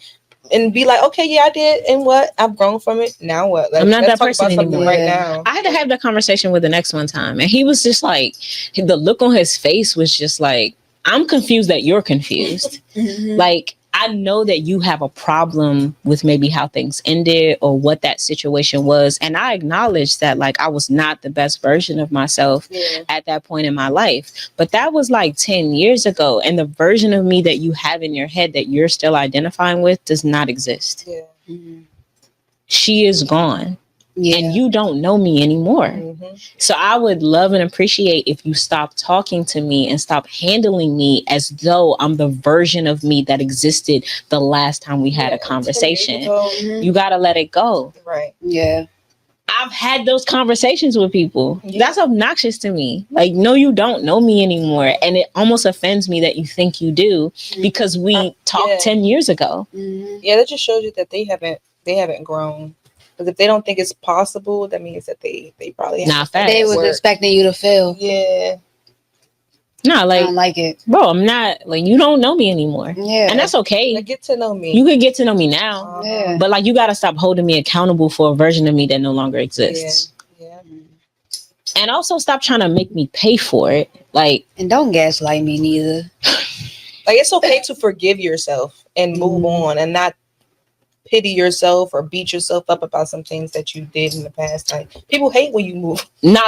S4: be like, okay, yeah, I did, and what? I've grown from it. Now what? Like,
S1: I'm not
S4: let's
S1: that
S4: talk
S1: person
S4: about something
S1: anymore.
S4: right now.
S1: I had to have that conversation with the next one time, and he was just like, the look on his face was just like, I'm confused that you're confused.
S3: Mm-hmm.
S1: Like, I know that you have a problem with maybe how things ended or what that situation was. And I acknowledge that, like, I was not the best version of myself at that point in my life. But that was like 10 years ago. And the version of me that you have in your head that you're still identifying with does not exist.
S4: Yeah.
S3: Mm-hmm.
S1: She is gone.
S3: Yeah.
S1: And you don't know me anymore.
S4: Mm-hmm.
S1: So I would love and appreciate if you stop talking to me and stop handling me as though I'm the version of me that existed the last time we had a conversation. You got to let it go.
S4: Right.
S3: Yeah.
S1: I've had those conversations with people. That's obnoxious to me. Like, no, you don't know me anymore. And it almost offends me that you think you do because we talked 10 years ago.
S3: Mm-hmm.
S4: Yeah, that just shows you that they haven't grown. Because if they don't think it's possible, that means that they probably
S1: Nah,
S4: haven't.
S3: They was expecting you to fail.
S4: Yeah.
S1: No,
S3: I
S1: like,
S3: don't like it.
S1: bro, I'm not, like, you don't know me anymore.
S3: Yeah.
S1: And that's okay.
S4: Like, get to know me.
S1: You can get to know me now.
S3: Yeah.
S1: But like, you got to stop holding me accountable for a version of me that no longer exists.
S4: Yeah.
S1: And also stop trying to make me pay for it. Like,
S3: And don't gaslight me neither.
S4: Like, it's okay to forgive yourself and move on and not pity yourself or beat yourself up about some things that you did in the past. Like, people hate when you move.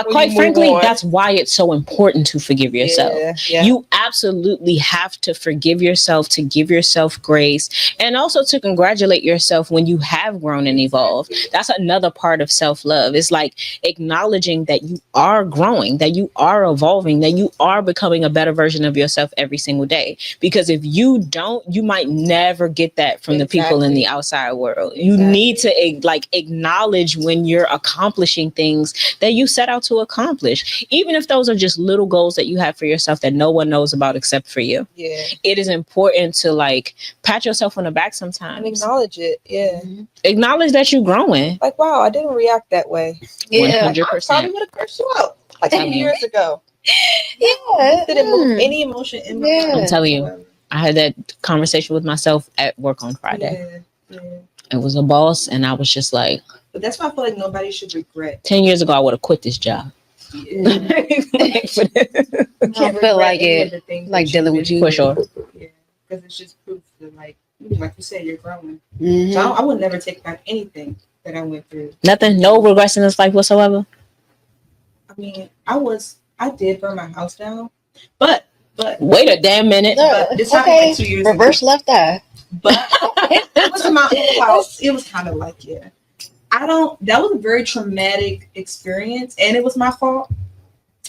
S1: quite
S4: you
S1: frankly,
S4: move on.
S1: that's why it's so important to forgive yourself.
S4: Yeah.
S1: You absolutely have to forgive yourself, to give yourself grace, and also to congratulate yourself when you have grown and evolved. That's another part of self-love. It's like acknowledging that you are growing, that you are evolving, that you are becoming a better version of yourself every single day. Because if you don't, you might never get that from the people in the outside world. You need to acknowledge when you're accomplishing things that you set out to accomplish, even if those are just little goals that you have for yourself that no one knows about except for you.
S4: Yeah.
S1: It is important to like pat yourself on the back sometimes
S4: And acknowledge it. Yeah.
S1: acknowledge that you're growing.
S4: Like, wow, I didn't react that way.
S3: Yeah.
S1: 100%.
S4: I probably would have cursed you out like 10 years ago.
S3: Yeah.
S4: Didn't move any emotion in my
S3: Yeah.
S4: life.
S1: I'm telling you, I had that conversation with myself at work on Friday.
S4: Yeah.
S1: It was a boss, and I was just like,
S4: But that's why I feel like nobody should regret.
S1: 10 years ago, I would have quit this job.
S4: Yeah.
S3: I feel like it, like dealing with you.
S1: For sure.
S4: Yeah, because it's just proof that, like you said, you're growing.
S3: Mhm.
S4: So I would never take back anything that I went through.
S1: Nothing, no regrets in this life whatsoever.
S4: I mean, I did burn my house down, but
S1: Wait a damn minute.
S4: but this happened
S3: Okay.
S4: like 2 years
S3: Reverse
S4: ago.
S3: left eye.
S4: But it was my old house. It was kind of like, yeah. That was a very traumatic experience, and it was my fault.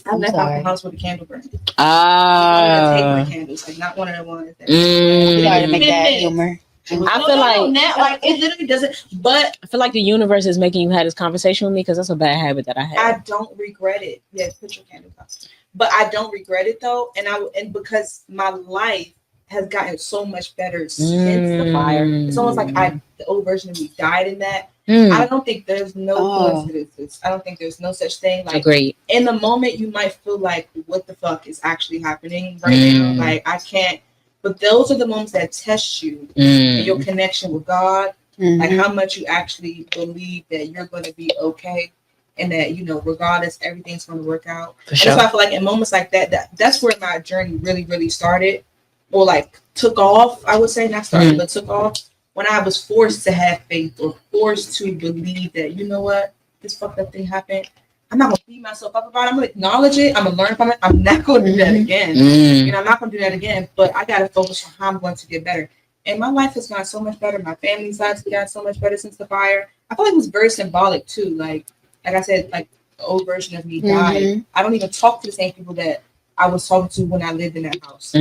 S4: I
S3: I'm
S4: left out
S3: sorry.
S4: the house with a candle burning.
S1: Ah.
S4: Tape candles, like not one of the ones that.
S3: Sorry to make
S4: Mm.
S3: that humor.
S1: I feel like
S4: now, it literally doesn't. But
S1: I feel like the universe is making you have this conversation with me because that's a bad habit that I have.
S4: I don't regret it. Yeah, put your candles out. But I don't regret it though, and because my life has gotten so much better since the fire. It's almost like the old version of me died in that. I don't think there's no coincidences. I don't think there's no such thing. Like,
S1: Agreed.
S4: in the moment, you might feel like, what the fuck is actually happening right now? Like, I can't. But those are the moments that test you and your connection with God.
S3: Mhm.
S4: Like how much you actually believe that you're going to be okay. And that, regardless, everything's going to work out.
S1: For
S4: And
S1: sure.
S4: so I feel like in moments like that's where my journey really, really started. Or like took off, I would say. Not started, but took off. When I was forced to have faith or forced to believe that, you know what? this fucked up thing happened. I'm not gonna beat myself up about it. I'm gonna acknowledge it. I'm gonna learn from it. I'm not gonna do that again. You know, I'm not gonna do that again. But I gotta focus on how I'm going to get better. And my life has gotten so much better. My family's life has gotten so much better since the fire. I feel like it was very symbolic too. Like I said, like the old version of me died. I don't even talk to the same people that I was talking to when I lived in that house.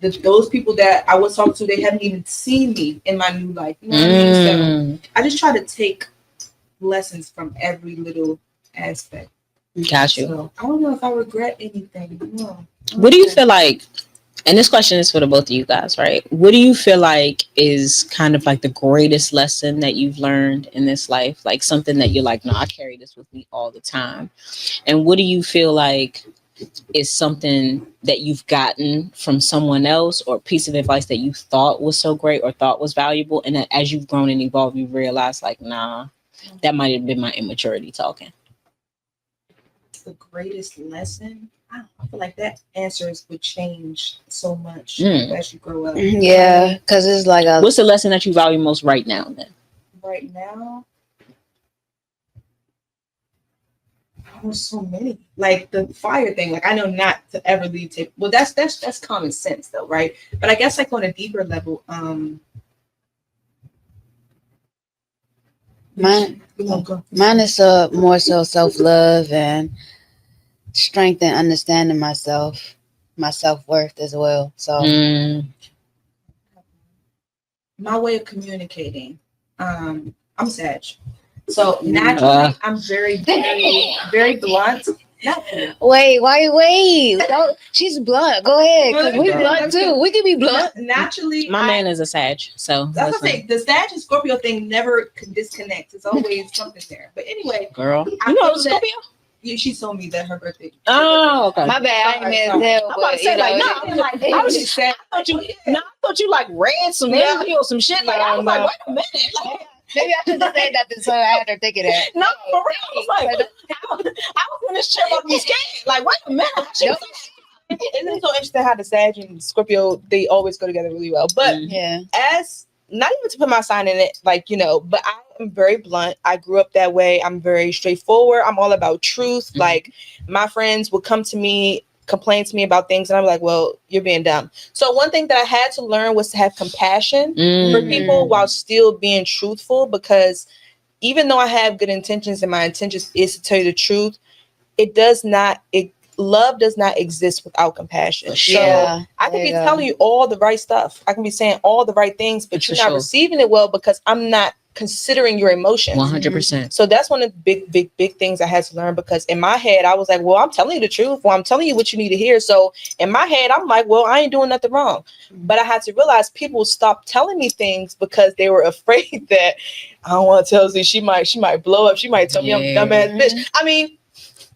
S4: Those people that I was talking to, they haven't even seen me in my new life. You know what I mean? So I just try to take lessons from every little aspect.
S1: Got you.
S4: So I don't know if I regret anything. No.
S1: What do you feel like, and this question is for the both of you guys, right? What do you feel like is kind of like the greatest lesson that you've learned in this life? Like something that you're like, no, I carry this with me all the time. And what do you feel like is something that you've gotten from someone else, or a piece of advice that you thought was so great or thought was valuable, and that as you've grown and evolved, you realize like, nah, that might have been my immaturity talking?
S4: The greatest lesson? I feel like that answers would change so much as you grow up.
S3: Yeah, because it's like
S1: what's the lesson that you value most right now then?
S4: Right now? There's so many. Like the fire thing, like I know not to ever leave tape. Well, that's common sense though, right? But I guess like on a deeper level,
S3: mine is more so self-love and strength and understanding myself, my self-worth as well. So
S4: my way of communicating, I'm Sag. So naturally I'm very, very, very blunt.
S3: Wait. Don't, she's blunt. Go ahead. Because we blunt too. We can be blunt.
S4: Naturally.
S1: My man is a Sag. So
S4: that's what I'm saying. The Sag and Scorpio thing never disconnects. It's always something there. But anyway.
S1: Girl. You know Scorpio?
S4: She told me that her birthday.
S1: Oh, okay.
S3: My bad. I ain't mad
S1: I'm about to say, like, I was just saying, I thought you like read some movie or some shit. Like, I was like, wait a minute. Like,
S3: maybe I should have said nothing, so I had her thinking that.
S1: No, for real. I was in this chair about to be scared. Like, wait a minute.
S4: It's so interesting how the Sag and Scorpio, they always go together really well. But as not even to put my sign in it, like, you know, but I am very blunt. I grew up that way. I'm very straightforward. I'm all about truth. Like my friends would come to me, complain to me about things, and I'm like, well, you're being dumb. So one thing that I had to learn was to have compassion for people while still being truthful, because even though I have good intentions and my intentions is to tell you the truth, love does not exist without compassion. So I can be telling you all the right stuff. I can be saying all the right things, but you're not receiving it well because I'm not considering your emotions.
S1: 100%.
S4: So that's one of the big things I had to learn, because in my head I was like, well, I'm telling you the truth. Well, I'm telling you what you need to hear. So in my head I'm like, well, I ain't doing nothing wrong. But I had to realize people stopped telling me things because they were afraid that I don't want to tell you, she might blow up. She might tell me I'm a dumbass bitch. I mean,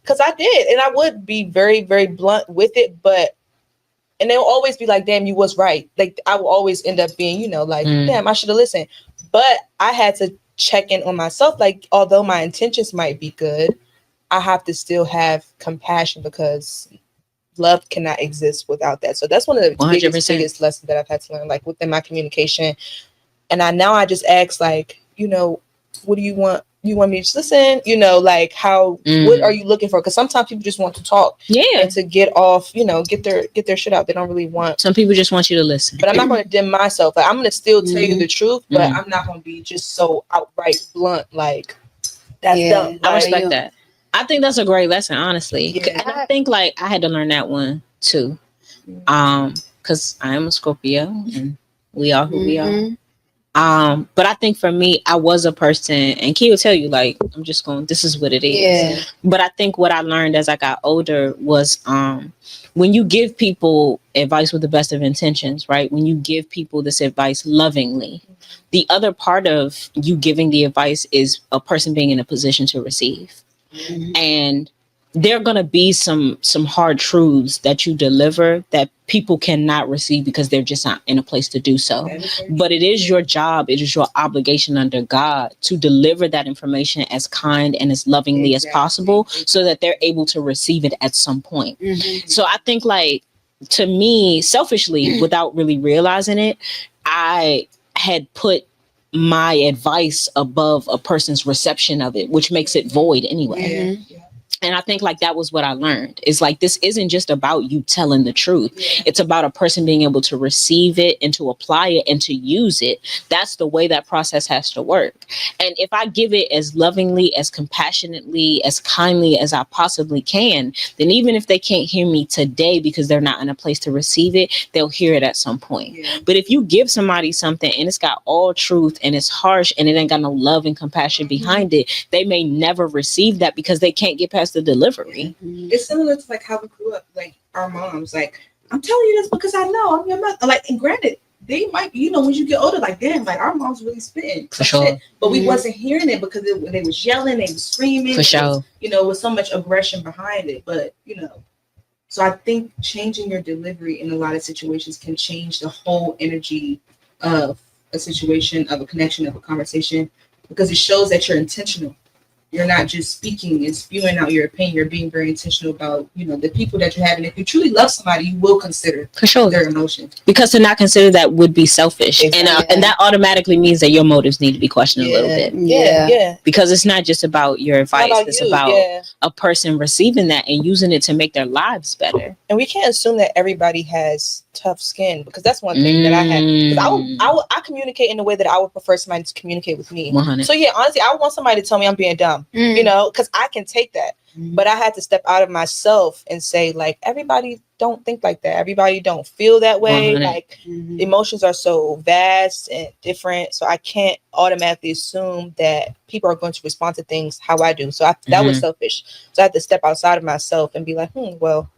S4: because I did, and I would be very, very blunt with it, and they'll always be like, damn, you was right. Like, I will always end up being, you know, like, damn, I should have listened. But I had to check in on myself. Like, although my intentions might be good, I have to still have compassion, because love cannot exist without that. So that's one of the biggest lessons that I've had to learn, like, within my communication. And I just ask, like, you know, what do you want? You want me to just listen? You know, like what are you looking for? Because sometimes people just want to talk, and to get off, you know, get their shit out. They don't really want.
S1: Some people just want you to listen.
S4: But I'm not going to dim myself. Like, I'm going to still tell you the truth, but I'm not going to be just so outright blunt. Like, that's dumb.
S1: I respect that. I think that's a great lesson, honestly. And I think like I had to learn that one too, because I am a Scorpio, and we are who we are. But I think for me, I was a person, and Key will tell you, like, I'm just going, this is what it is. Yeah. But I think what I learned as I got older was when you give people advice with the best of intentions, right? When you give people this advice lovingly, the other part of you giving the advice is a person being in a position to receive. And there are going to be some hard truths that you deliver that people cannot receive because they're just not in a place to do so. But it is your job, it is your obligation under God to deliver that information as kind and as lovingly as possible, so that they're able to receive it at some point. So I think, like, to me, selfishly, without really realizing it, I had put my advice above a person's reception of it, which makes it void anyway. And I think like that was what I learned. It's like, this isn't just about you telling the truth. It's about a person being able to receive it and to apply it and to use it. That's the way that process has to work. And if I give it as lovingly, as compassionately, as kindly as I possibly can, then even if they can't hear me today because they're not in a place to receive it, they'll hear it at some point. But if you give somebody something and it's got all truth and it's harsh and it ain't got no love and compassion behind it, they may never receive that because they can't get past the delivery.
S5: It's similar to like how we grew up, like our moms, like, I'm telling you this because I know I'm your mother. Like, and granted, they might, you know, when you get older, like, damn, like our moms really spitting
S1: for sure
S5: shit, but we wasn't hearing it because they was yelling, they was screaming
S1: for sure,
S5: you know, with so much aggression behind it. But you know, so I think changing your delivery in a lot of situations can change the whole energy of a situation, of a connection, of a conversation, because it shows that you're intentional. You're not just speaking and spewing out your opinion. You're being very intentional about, you know, the people that you have. And if you truly love somebody, you will consider
S1: for sure
S5: their emotions.
S1: Because to not consider that would be selfish. Exactly. And that automatically means that your motives need to be questioned a little bit.
S3: Yeah.
S1: Because it's not just about your advice. It's about
S4: Yeah.
S1: a person receiving that and using it to make their lives better.
S4: And we can't assume that everybody has tough skin, because that's one thing that I had. Because I communicate in a way that I would prefer somebody to communicate with me.
S1: 100.
S4: So yeah, honestly, I want somebody to tell me I'm being dumb, you know, because I can take that. But I had to step out of myself and say, like, everybody don't think like that. Everybody don't feel that way.
S1: 100.
S4: Like, emotions are so vast and different. So I can't automatically assume that people are going to respond to things how I do. So that was selfish. So I had to step outside of myself and be like, well,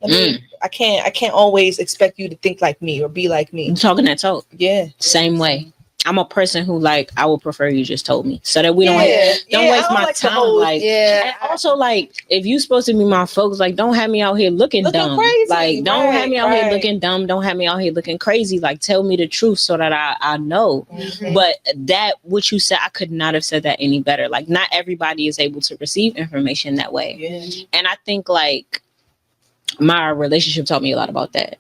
S4: I can't always expect you to think like me or be like me.
S1: I'm talking that talk.
S4: Yeah.
S1: Same way. I'm a person who, like, I would prefer you just told me so that we don't waste my time. And also, like, if you supposed to be my folks, like, don't have me out here looking dumb.
S4: Crazy.
S1: Like, don't have me out here looking dumb. Don't have me out here looking crazy. Like, tell me the truth so that I know. But that, what you said, I could not have said that any better. Like, not everybody is able to receive information that way. And I think, like, my relationship taught me a lot about that.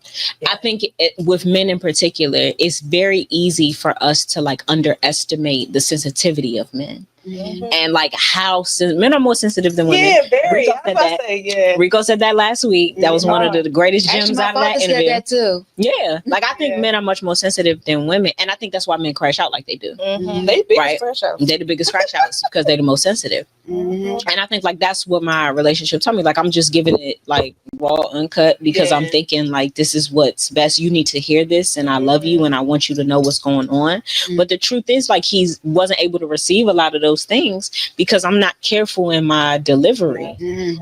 S1: I think with men in particular, it's very easy for us to, like, underestimate the sensitivity of men. And like how men are more sensitive than women.
S4: Yeah, very.
S1: Rico said that last week. That was one of the greatest gems out of that interview.
S3: Said that too.
S1: Yeah, like I think men are much more sensitive than women, and I think that's why men crash out like they do.
S4: They biggest crash outs.
S1: They're the biggest crash outs because they're the most sensitive. And I think like that's what my relationship taught me. Like I'm just giving it like raw, uncut because I'm thinking like this is what's best. You need to hear this, and I love you, and I want you to know what's going on. But the truth is, like he wasn't able to receive a lot of those things because I'm not careful in my delivery,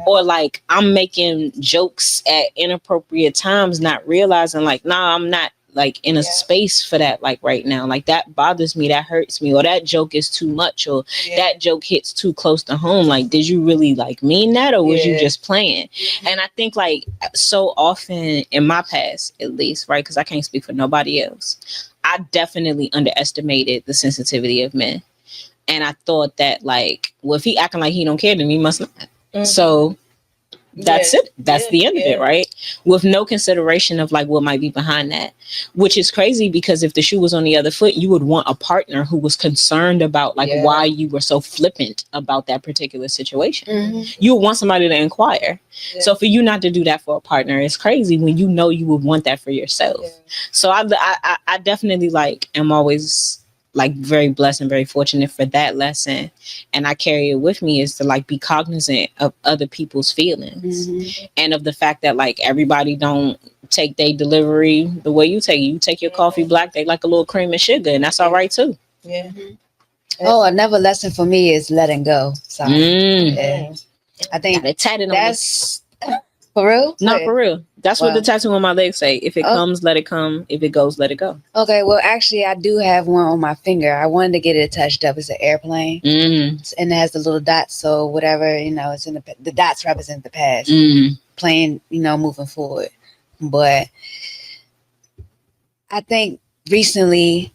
S1: or like I'm making jokes at inappropriate times, not realizing like, nah, I'm not like in a space for that like right now. Like that bothers me, that hurts me, or that joke is too much, or that joke hits too close to home. Like, did you really like mean that, or was you just playing? And I think like so often in my past, at least, right, because I can't speak for nobody else, I definitely underestimated the sensitivity of men. And I thought that like, well, if he acting like he don't care, then he must not. So that's it. That's the end of it, right? With no consideration of like what might be behind that, which is crazy because if the shoe was on the other foot, you would want a partner who was concerned about like why you were so flippant about that particular situation. You would want somebody to inquire. So for you not to do that for a partner is crazy when you know you would want that for yourself. So I definitely like am always like very blessed and very fortunate for that lesson, and I carry it with me is to like be cognizant of other people's feelings and of the fact that like everybody don't take their delivery the way you take it. You take your coffee black, they like a little cream and sugar, and that's all right too.
S3: Oh, another lesson for me is letting go. So I think that's for real.
S1: Not for real. That's what the tattoo on my leg say. If it comes, let it come. If it goes, let it go. Okay.
S3: Well, actually, I do have one on my finger. I wanted to get it touched up. It's an airplane, and it has the little dots. So whatever, you know, it's in the dots represent the past. Plane, you know, moving forward. But I think recently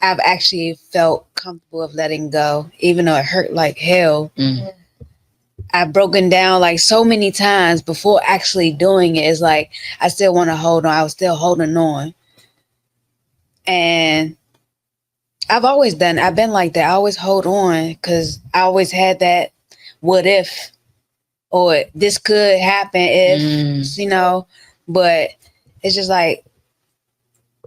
S3: I've actually felt comfortable of letting go, even though it hurt like hell. I've broken down like so many times before actually doing it. It's like I still want to hold on. I was still holding on. And I've been like that. I always hold on because I always had that what if, or this could happen if, but it's just like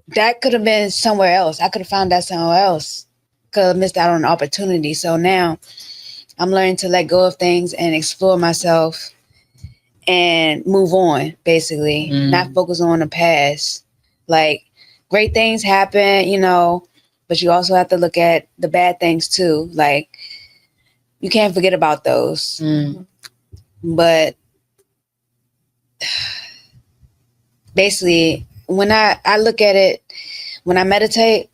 S3: that could have been somewhere else. I could have found that somewhere else. Could have missed out on an opportunity. So now I'm learning to let go of things and explore myself and move on, basically, not focus on the past. Like, great things happen, but you also have to look at the bad things too. Like, you can't forget about those. But basically, when I look at it, when I meditate,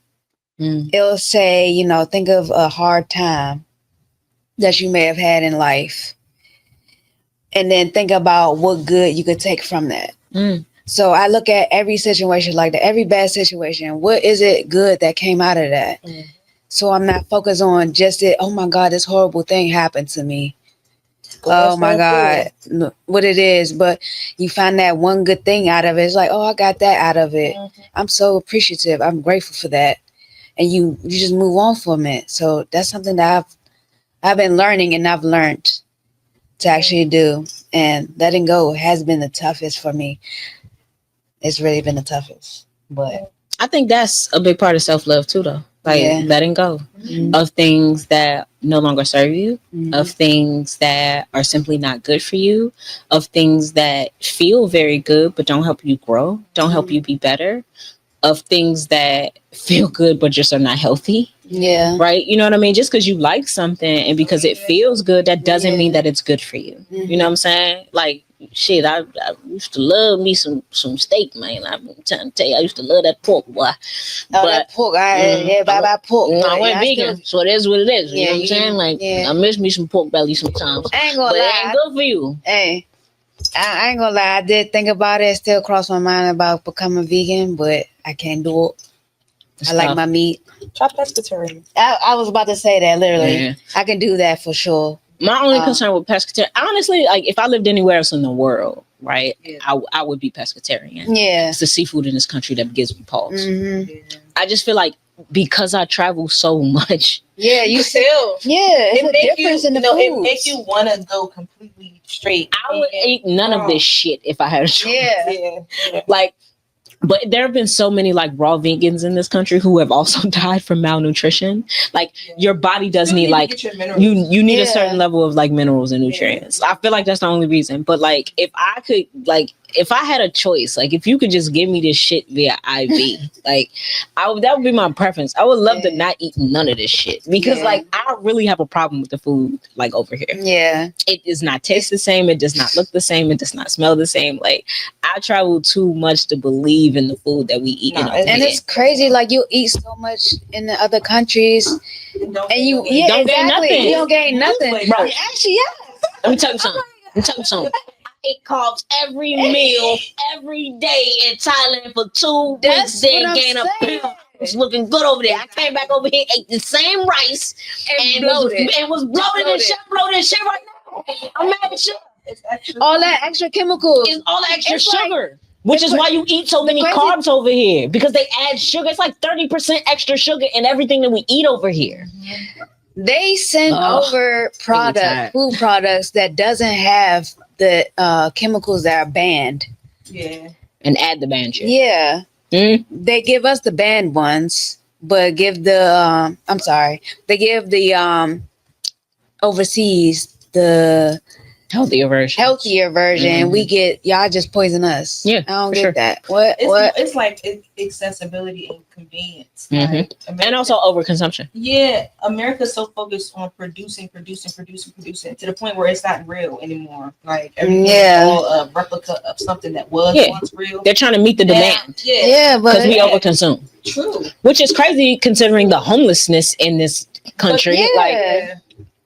S3: it'll say, think of a hard time that you may have had in life. And then think about what good you could take from that. So I look at every situation like that, every bad situation. What is it good that came out of that? So I'm not focused on just it. Oh my God, this horrible thing happened to me. Oh my God, what it is. But you find that one good thing out of it. It's like, oh, I got that out of it. I'm so appreciative. I'm grateful for that. And you just move on from it. So that's something that I've been learning, and I've learned to actually do. And letting go has been the toughest for me. It's really been the toughest. But
S1: I think that's a big part of self-love too, though. Like letting go of things that no longer serve you, of things that are simply not good for you, of things that feel very good but don't help you grow, don't help you be better, of things that feel good but just are not healthy.
S3: Yeah.
S1: Right? You know what I mean? Just because you like something and because it feels good, that doesn't mean that it's good for you. You know what I'm saying? Like, shit, I used to love me some steak, man. I'm trying to tell you, I used to love that pork, boy. But
S3: that pork, bye pork.
S1: I went vegan, so that's what it is. You know what I'm saying? Like, I miss me some pork belly sometimes.
S3: I ain't gonna lie.
S1: It ain't good for you.
S3: Hey, I ain't gonna lie. I did think about it. Still crossed my mind about becoming vegan, but I can't do it. I like my meat.
S4: Try pescatarian.
S3: I was about to say that, literally.
S1: Yeah.
S3: I can do that for sure.
S1: My only concern with pescatarian, honestly, like if I lived anywhere else in the world, right, I would be pescatarian.
S3: Yeah.
S1: It's the seafood in this country that gives me pause. I just feel like because I travel so much.
S3: Yeah, you
S4: still.
S3: Yeah, it's a difference in the foods.
S4: It makes you want to go completely straight.
S1: I would eat none of this shit if I had a choice.
S3: Yeah.
S1: Like, but there have been so many like raw vegans in this country who have also died from malnutrition. Like your body does need like you need a certain level of like minerals and nutrients. I feel like that's the only reason. But like if I could like if I had a choice, like if you could just give me this shit via IV, like that would be my preference. I would love to not eat none of this shit because like I really have a problem with the food like over here.
S3: Yeah.
S1: It does not taste the same. It does not look the same. It does not smell the same. Like I travel too much to believe in the food that we eat.
S3: And it's crazy. Like you eat so much in the other countries and you
S1: don't gain nothing.
S3: You don't gain nothing.
S1: Bro,
S3: actually,
S1: Let me tell you something. I ate carbs every meal, every day in Thailand for 2 weeks. Then gain a pound. It's looking good over there. I came back over here, ate the same rice, and was bloated and shit right now. I'm mad at shit.
S3: All that extra chemicals.
S1: It's all that extra sugar. Which is why you eat so many carbs over here. Because they add sugar. It's like 30% extra sugar in everything that we eat over here.
S3: They send over food products that doesn't have the chemicals that are banned.
S4: Yeah.
S1: And add the banned shit.
S3: Yeah. They give us the banned ones, but give the they give the overseas the healthier version. We get y'all just poison us. I don't get that.
S4: It's like accessibility and convenience, like
S1: and also overconsumption.
S4: America's so focused on producing to the point where it's not real anymore. Like everything is all a replica of something that was once real.
S1: They're trying to meet the demand.
S3: But
S1: because we overconsume.
S4: True.
S1: Which is crazy considering the homelessness in this country. Like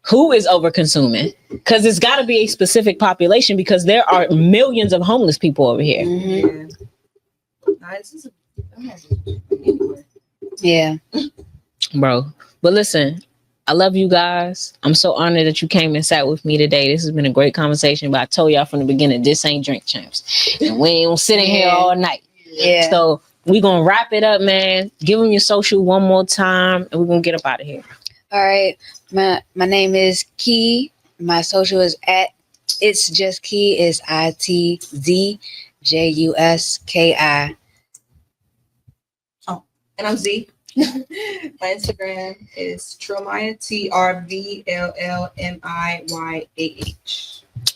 S1: who is over consuming? Because it's got to be a specific population because there are millions of homeless people over here. Bro. But listen, I love you guys. I'm so honored that you came and sat with me today. This has been a great conversation, but I told y'all from the beginning, this ain't Drink Champs. And we ain't gonna sit in here all night. So we're gonna wrap it up, man. Give them your social one more time, and we're gonna get up out of here.
S3: All right. My name is Key. My social is at It's Just Key. Is ITZJUSKI.
S5: And I'm Z. My Instagram is Trillmiah, TRVLLMIYAH.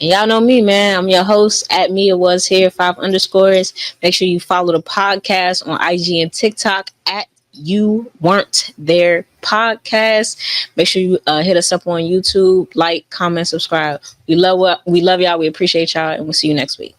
S1: And y'all know me, man. I'm your host at Mia Was Here 5_. Make sure you follow the podcast on IG and TikTok at You Weren't There Podcast. Make sure you hit us up on YouTube, like, comment, subscribe. We love y'all. We appreciate y'all, and we'll see you next week.